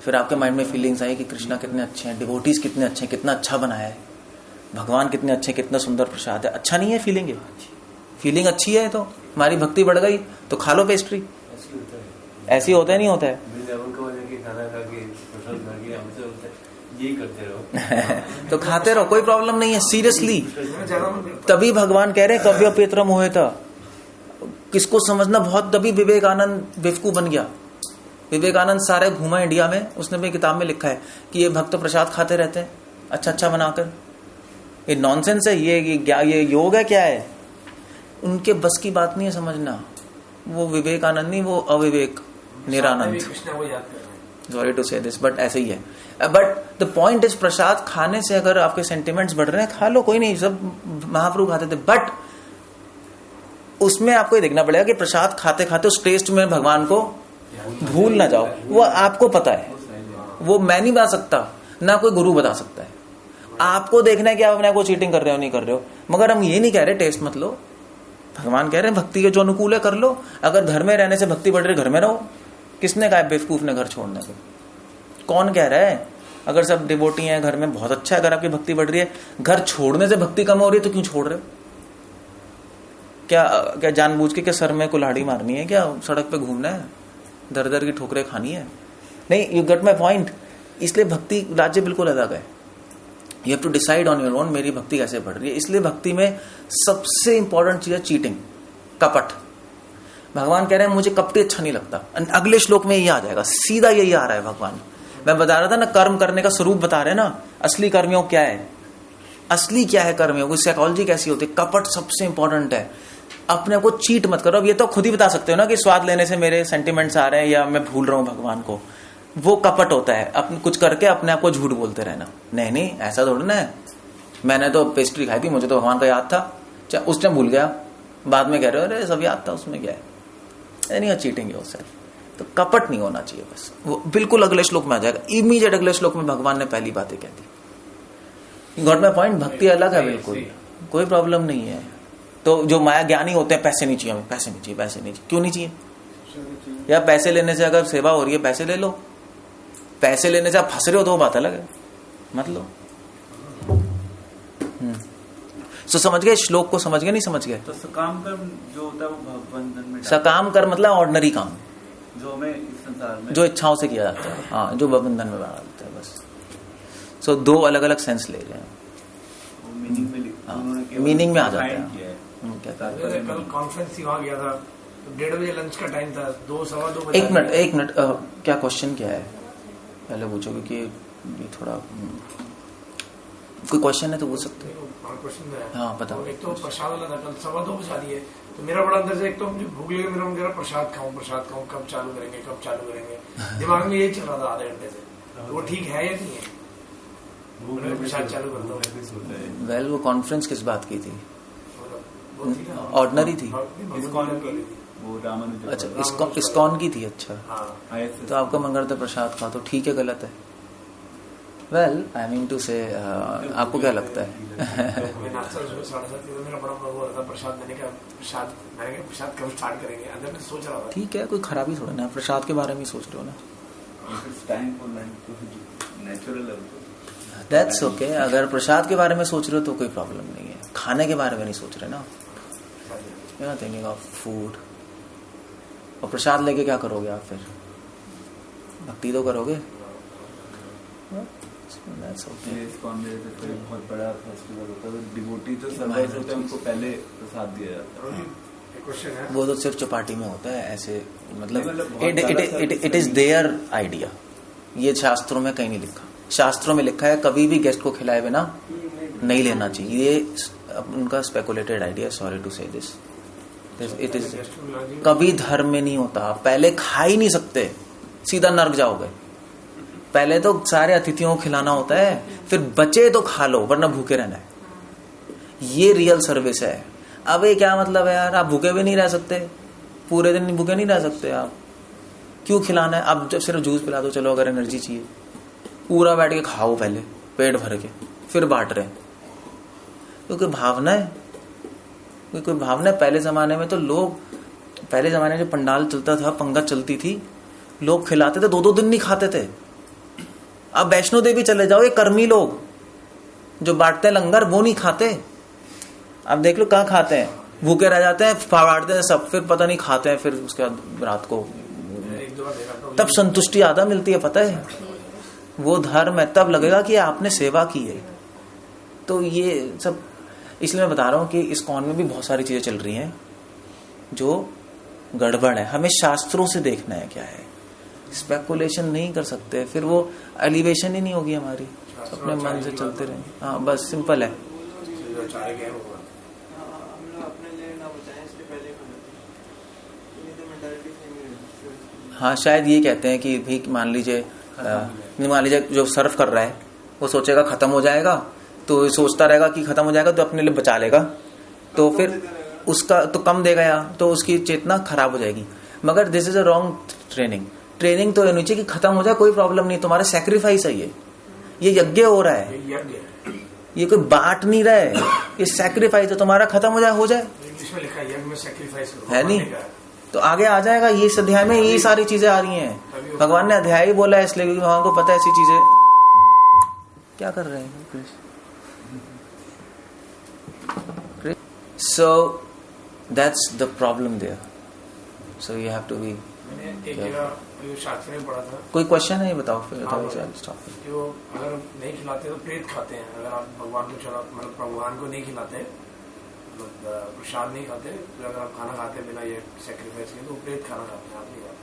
फिर आपके माइंड में फीलिंग्स आई कि कृष्णा कितने अच्छे हैं, डिवोटीज कितने अच्छे हैं, कितना अच्छा बनाया है, भगवान कितने अच्छे, कितना सुंदर प्रसाद है। अच्छा नहीं है फीलिंग? है फीलिंग अच्छी है तो हमारी भक्ति बढ़ गई, तो खा लो पेस्ट्री। ऐसी होता है नहीं होता है? तो खाते रहो, कोई प्रॉब्लम नहीं है, सीरियसली। तभी भगवान कह रहे कव्य पेत्रम हुए था, किसको समझना बहुत, तभी विवेकानंद बेवकूफ बन गया। विवेकानंद सारे घूमा इंडिया में, उसने अपनी किताब में लिखा है कि ये भक्त प्रसाद खाते रहते हैं अच्छा अच्छा बनाकर। ये नॉनसेंस है, ये योग है, क्या है? उनके बस की बात नहीं है समझना। वो विवेकानंद नहीं, वो अविवेक निरानंद, सॉरी टू से दिस, बट ऐसे ही है। बट द पॉइंट इज, प्रसाद खाने से अगर आपके सेंटिमेंट्स बढ़ रहे हैं, खा लो, कोई नहीं, सब महाप्रभु खाते थे। बट उसमें आपको ये देखना पड़ेगा कि प्रसाद खाते खाते उस टेस्ट में भगवान को भूल ना जाओ। वो आपको पता है, वो मैं नहीं बता सकता, ना कोई गुरु बता सकता है। आपको देखना है कि आप अपने को चीटिंग कर रहे हो नहीं कर रहे हो। मगर हम ये नहीं कह रहे टेस्ट मत लो, भगवान कह रहे हैं भक्ति के जो अनुकूल है कर लो। अगर घर में रहने से भक्ति बढ़ रही, घर में रहो। किसने कहा बेवकूफ ने घर छोड़ने को? कौन कह रहा है? अगर सब डिवोटी हैं, घर में बहुत अच्छा है, अगर आपकी भक्ति बढ़ रही है, घर छोड़ने से भक्ति कम हो रही है तो क्यों छोड़ रहे हो? क्या जानबूझ के क्या सर में कुल्हाड़ी मारनी है? क्या सड़क पे घूमना है, दर दर की ठोकरें खानी है? नहीं, यू गेट माई पॉइंट। इसलिए भक्ति राज्य बिल्कुल अलग है। You have to decide on your own, मेरी भक्ति कैसे बढ़ रही है। इसलिए भक्ति में सबसे इंपॉर्टेंट चीज है चीटिंग, कपट। भगवान कह रहे हैं मुझे कपटी अच्छा नहीं लगता। अगले श्लोक में यही आ जाएगा, सीधा यही आ रहा है भगवान। मैं बता रहा था ना, कर्म करने का स्वरूप बता रहे हैं ना, असली कर्मयोग क्या है, असली क्या है कर्मयोग, उसकी साइकोलॉजी कैसी होती है। कपट सबसे इंपॉर्टेंट है। अपने को चीट मत करो। अब ये तो खुद ही बता सकते हो ना कि स्वाद लेने से मेरे सेंटिमेंट्स आ रहे हैं या मैं भूल रहा हूं भगवान को। वो कपट होता है, अपने कुछ करके अपने आप को झूठ बोलते रहना। नहीं नहीं, ऐसा थोड़ा ना है। मैंने तो पेस्ट्री खाई थी, मुझे तो भगवान का याद था, उस टाइम भूल गया, बाद में कह रहे हो अरे सब याद था, उसमें क्या है? नहीं, चीटिंग है उससे। तो कपट नहीं होना चाहिए बस। वो बिल्कुल अगले श्लोक में आ जाएगा, इमीडिएट अगले श्लोक में भगवान ने पहली बातें कह दी। Got my point. भक्ति अलग है बिल्कुल, कोई प्रॉब्लम नहीं है। तो जो माया ज्ञानी होते हैं, पैसे नहीं चाहिए हमें, पैसे नहीं चाहिए, पैसे नहीं चाहिए। क्यों नहीं चाहिए? या पैसे लेने से अगर सेवा हो रही है, पैसे ले लो। पैसे लेने से आप फंस रहे हो तो वो बात अलग है, मत लो। तो समझ गए श्लोक को? समझ गए नहीं समझ गए?
तो सकाम कर्म जो होता है वो बंधन में,
सकाम कर्म मतलब ऑर्डिनरी काम
जो हमें इस संसार में
जो इच्छाओं से किया जाता है, हाँ, जो बंधन में बना देता है बस। सो दो अलग अलग सेंस ले रहे हैं, मीनिंग में आ जाता है।
कल कॉन्फ्रेंस वहाँ गया था, 1:30 बजे लंच का टाइम था, 2-2:15 बजे।
एक मिनट, क्या क्वेश्चन क्या है पहले पूछो, क्योंकि ये थोड़ा कोई क्वेश्चन है तो पूछ सकते हो।
क्वेश्चन है,
हाँ बताओ।
एक तो प्रसाद वाला था, कल 2:15 बजा दिए, तो मेरा बड़ा अंदर से एक तो मुझे भूख लगी, मेरा मन कह रहा प्रसाद खाऊं, कब चालू करेंगे दिमाग में यही चल रहा था आधे घंटे से। वो ठीक है या नहीं है? प्रसाद चालू करता हूँ।
वेल, वो कॉन्फ्रेंस किस बात की थी? ऑर्डिनरी थी। अच्छा, इस्कॉन की थी। अच्छा, तो आपका मन करता प्रसाद खा, तो ठीक है, गलत है? वेल आई मीन टू से आपको क्या लगता है?
मैं नाश्ता सुबह 7:30 मेरा बड़ा वो रहा था प्रसाद मैंने कहा प्रसाद कब स्टार्ट करेंगे, अंदर में सोच रहा था।
ठीक है, कोई खराबी थोड़ा ना, प्रसाद के बारे में ही सोच रहे हो ना। That's okay. अगर प्रसाद के बारे में सोच रहे हो तो कोई प्रॉब्लम नहीं है, खाने के बारे में नहीं सोच रहे ना, you are thinking of food. और प्रसाद लेके क्या करोगे आप फिर? भक्ति तो करोगे। That's okay.
इस्कॉन में तो बहुत बड़ा फेस्टिवल होता है, डिवोटी जो सर्वाइव होते हैं उनको पहले प्रसाद दिया जाता है।
क्वेश्चन है
वो तो सिर्फ चौपाटी में होता है ऐसे, मतलब इट इज देयर आइडिया। ये शास्त्रों में कहीं नहीं लिखा। शास्त्रों में लिखा है कभी भी गेस्ट को खिलाए बिना नहीं लेना चाहिए। ये उनका स्पेकुलेटेड आइडिया, सॉरी टू से दिस, इट इज कभी धर्म में नहीं होता। पहले खा ही नहीं सकते, सीधा नर्क जाओगे। पहले तो सारे अतिथियों को खिलाना होता है, फिर बचे तो खा लो वरना भूखे रहना है। ये रियल सर्विस है। अब ये क्या मतलब है यार, आप भूखे भी नहीं रह सकते, पूरे दिन भूखे नहीं रह सकते आप, क्यों खिलाना है? अब जब सिर्फ जूस पिला दो, चलो अगर एनर्जी चाहिए, पूरा बैठ के खाओ पहले पेट भर के, फिर बांट रहे। क्योंकि भावना है, कोई भावना है। पहले जमाने में तो लोग, पहले जमाने में जो पंडाल चलता था, पंगत चलती थी, लोग खिलाते थे, 2-2 दिन नहीं खाते थे। अब वैष्णो देवी चले जाओ, ये कर्मी लोग जो बांटते हैं लंगर, वो नहीं खाते। अब देख लो कहाँ खाते हैं, भूखे रह जाते हैं, फाड़ते हैं सब, फिर पता नहीं खाते हैं, फिर उसके बाद रात को तब संतुष्टि आधा मिलती है, पता है वो धर्म है। तब लगेगा कि आपने सेवा की है। तो ये सब इसलिए मैं बता रहा हूं कि इस्कॉन में भी बहुत सारी चीजें चल रही हैं जो गड़बड़ है। हमें शास्त्रों से देखना है क्या है, स्पेकुलेशन नहीं कर सकते, फिर वो एलिवेशन ही नहीं होगी हमारी, अपने मन से चलते रहेंगे। हाँ बस सिंपल है। हाँ शायद ये कहते हैं कि भी मान लीजिए जो सर्व कर रहा है वो सोचेगा खत्म हो जाएगा, तो सोचता रहेगा कि खत्म हो जाएगा तो अपने लिए बचा लेगा, तो फिर उसका तो कम देगा या तो उसकी चेतना खराब हो जाएगी। मगर this is a wrong training तो होनी चाहिए कि खत्म हो जाए कोई प्रॉब्लम नहीं, तुम्हारा सैक्रिफाइस है, ये यज्ञ हो रहा है, ये कोई बांट नहीं रहा है, ये सैक्रिफाइस है, तुम्हारा खत्म हो जाए
इंग्लिश में लिखा है यज्ञ में सैक्रिफाइस
है नहीं, तो आगे आ जाएगा। ये इस अध्याय में यही सारी चीजें आ रही हैं। भगवान ने अध्याय ही बोला है इसलिए क्योंकि भगवान को पता है ऐसी चीजें क्या कर रहे हैं। So that's the problem there. So you have to be.
मैंने एक जगह शास्त्र में पढ़ा था।
कोई क्वेश्चन है, बताओ फिर।
जो अगर नहीं खिलाते तो प्रेत खाते हैं। अगर आप भगवान को मतलब भगवान को नहीं खिलाते, प्रसाद नहीं खाते, तो अगर आप खाना खाते बिना ये सैक्रिफाइस के तो प्रेत खाना खाते हैं। आप नहीं खाते,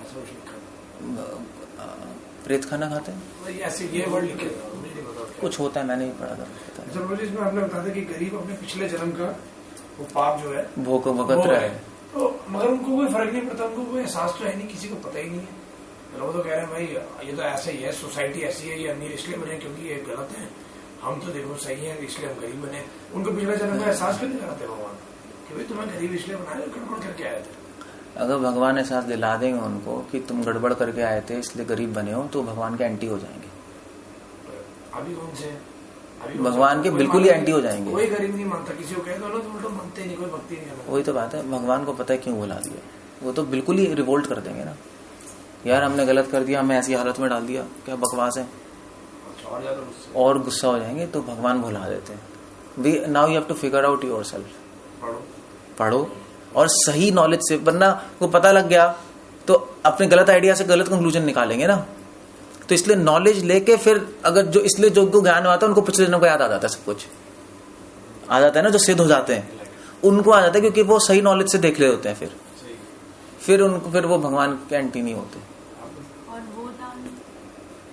ऐसा कुछ लिखा है।
प्रेत खाना खाते हैं,
ऐसे ये वर्ड लिखे मुझे नहीं पता
कुछ होता है, मैंने नहीं पढ़ा था।
इसमें आपने बताया था कि गरीब अपने पिछले जन्म का वो पाप जो है
भुगत रहा है,
तो मगर उनको कोई फर्क नहीं पड़ता, उनको कोई एहसास तो है नहीं, किसी को पता ही नहीं है। लोग तो कह रहे हैं भाई ये तो ऐसा ही है, सोसाइटी ऐसी है, ये अमीर इसलिए बने क्योंकि ये गलत है, हम तो देखो सही है इसलिए हम गरीब बने। उनको पिछले जन्म का एहसास भी नहीं कराते भगवान कि भाई तुम्हें गरीब इसलिए बनाए, गड़बड़ करके आए थे।
अगर भगवान एहसास दिला देंगे उनको कि तुम गड़बड़ करके आए थे इसलिए गरीब बने हो, तो भगवान के एंटी हो जाएंगे।
अभी कौन से
भगवान के बिल्कुल ही एंटी हो जाएंगे।
कोई गरीब नहीं मानता, किसी को कह दो ना तो उल्टा मानते नहीं, कोई भक्ति नहीं करता।
वही तो बात है, भगवान को पता है क्यों बुला दिया, वो तो बिल्कुल ही रिवोल्ट कर देंगे ना, यार हमने गलत कर दिया, हमें ऐसी हालत में डाल दिया, क्या बकवास है, और गुस्सा हो जाएंगे। तो भगवान भुला देते हैं। Now you have to figure out yourself, पढ़ो और सही नॉलेज से, वरना वो पता लग गया तो अपने गलत आइडिया से गलत कंक्लूजन निकालेंगे ना। तो इसलिए नॉलेज लेके फिर अगर जो इसलिए जो ज्ञान आता है उनको पिछले दिनों को याद आ जाता है, सब कुछ आ जाता है ना, जो सिद्ध हो जाते हैं उनको आ जाता है, क्योंकि वो सही नॉलेज से देख रहे होते हैं। फिर उनको फिर वो भगवान के एंटी नहीं होते।
और वो दान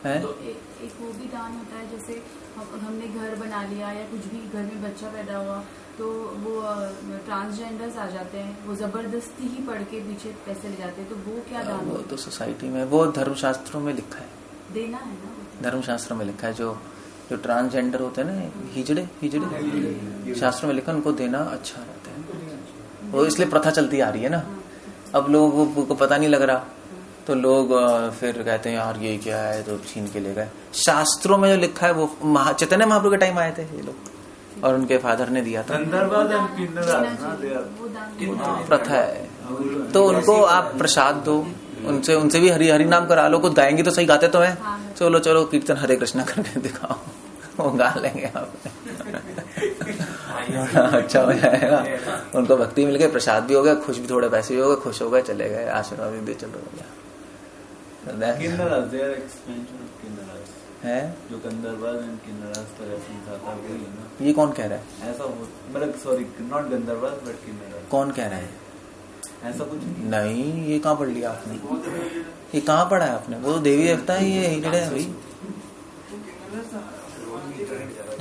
है
एक वो भी दान होता है, जैसे हमने घर बना लिया या कुछ भी, घर में बच्चा पैदा हुआ तो वो ट्रांसजेंडर्स आ जाते हैं, वो जबरदस्ती ही पढ़ के पीछे पैसे ले जाते हैं, तो वो क्या दान?
वो तो सोसाइटी में, वो धर्मशास्त्रों में लिखा है,
देना है ना,
धर्मशास्त्रों में लिखा है। जो ट्रांसजेंडर होते हैं ना, हिजड़े शास्त्रों में लिखा, उनको देना अच्छा रहता है। वो इसलिए प्रथा चलती आ रही है ना। अब लोगों को पता नहीं लग रहा, तो लोग फिर कहते हैं यार ये क्या है, तो छीन के ले गए। शास्त्रों में जो लिखा है वो चैतन्य महाप्रभु के टाइम आए थे ये लोग और उनके फादर ने दिया था।
गंधर्वाद एंड किन्नराज ना दे आर
प्रथा है, तो उनको आप प्रसाद दो, उनसे भी हरि हरि नाम करा लो। कुछ गाएंगे तो सही, गाते तो हैं, चलो चलो कीर्तन हरे कृष्णा करके दिखाओ, वो गा लेंगे आप। अच्छा हो जाएगा, उनको भक्ति मिल गई, प्रसाद भी हो गया, खुश भी, थोड़े पैसे भी हो गए, खुश हो गए, चले गए, आशीर्वाद भी दे, चलो हो गया।
किन्नराज देयर एक्सपेंशन ऑफ किन्नराज
है
जो गंधर्वाद एंड किन्नराज का रेफरेंस आता है वही है ना।
ये कौन कह रहा है?
ऐसा हो मतलब सॉरी नॉट गंधर्वाद बट किन्नराज।
कौन कह रहा है?
ऐसा कुछ
नहीं, ये कहाँ पढ़ लिया आपने? ये कहाँ पढ़ा है आपने? वो तो देवी देवता है, ये हिजड़े है भाई।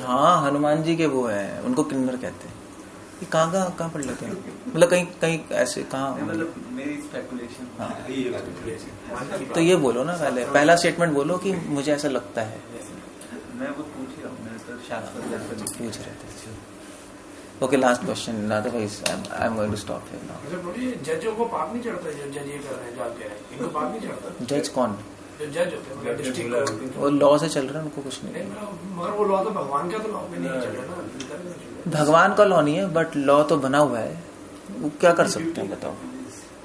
हाँ, हनुमान जी के वो है, उनको किन्नर कहते हैं। ये कहाँ पढ़ लेते हैं? मतलब कहीं ऐसे कहाँ?
मतलब मेरी स्पेकुलेशन।
हाँ, तो ये बोलो ना, पहला स्टेटमेंट बोलो कि मुझे ऐसा लगता है।
मैं वो पूछ ही रहा हूँ, मैं तो शास्त्र
पूछ रहे थे। Okay, last question, otherwise I am going to stop here now.
अच्छा प्रभु, जजों को पाप नहीं चढ़ता? जज ये कर रहे हैं, जाके इनको पाप नहीं चढ़ता?
जज कौन?
जो जज होते हैं डिस्ट्रिक्ट,
वो लॉ से चल रहे हैं, उनको कुछ नहीं।
मगर वो लॉ तो भगवान का तो लॉ पे नहीं चल रहा ना।
भगवान का लॉ नहीं है, बट लॉ तो बना हुआ है, वो क्या कर सकते हैं बताओ।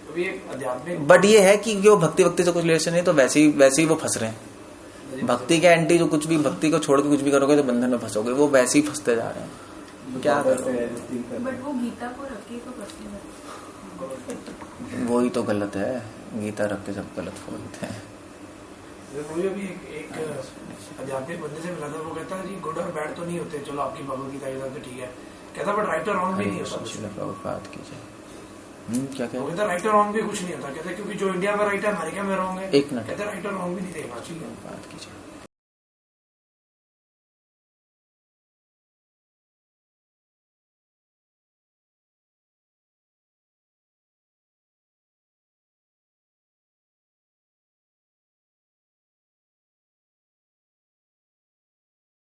अभी एक आध्यात्मिक,
बट ये है कि जो भक्ति से कुछ रिलेशन नहीं, तो वैसे ही वो फंस रहे हैं। भक्ति के एंटी जो कुछ भी, भक्ति को छोड़ के कुछ भी करोगे तो बंधन में फंसोगे, वो वैसे ही फंसते जा रहे हैं। क्या करोगे?
बट वो गीता को रख के तो करते हैं,
वही तो गलत है, गीता रख के सब गलत बोलते हैं।
मुझे भी एक आध्यात्मिक बंदे से मिला था, वो कहता है जी गुड और बैड तो नहीं होते, चलो आपकी भगवत गीता के साथ तो ठीक है, कहता बट राइट और रॉन्ग भी नहीं होता।
बात कीजिए। क्या
वो कहता राइट और रॉन्ग भी कुछ नहीं होता, कहता क्योंकि जो इंडिया में राइट है अमेरिका में रॉन्ग है।
एक मिनट,
कहता राइट और रॉन्ग भी नहीं देखना चाहिए।
बात कीजिए।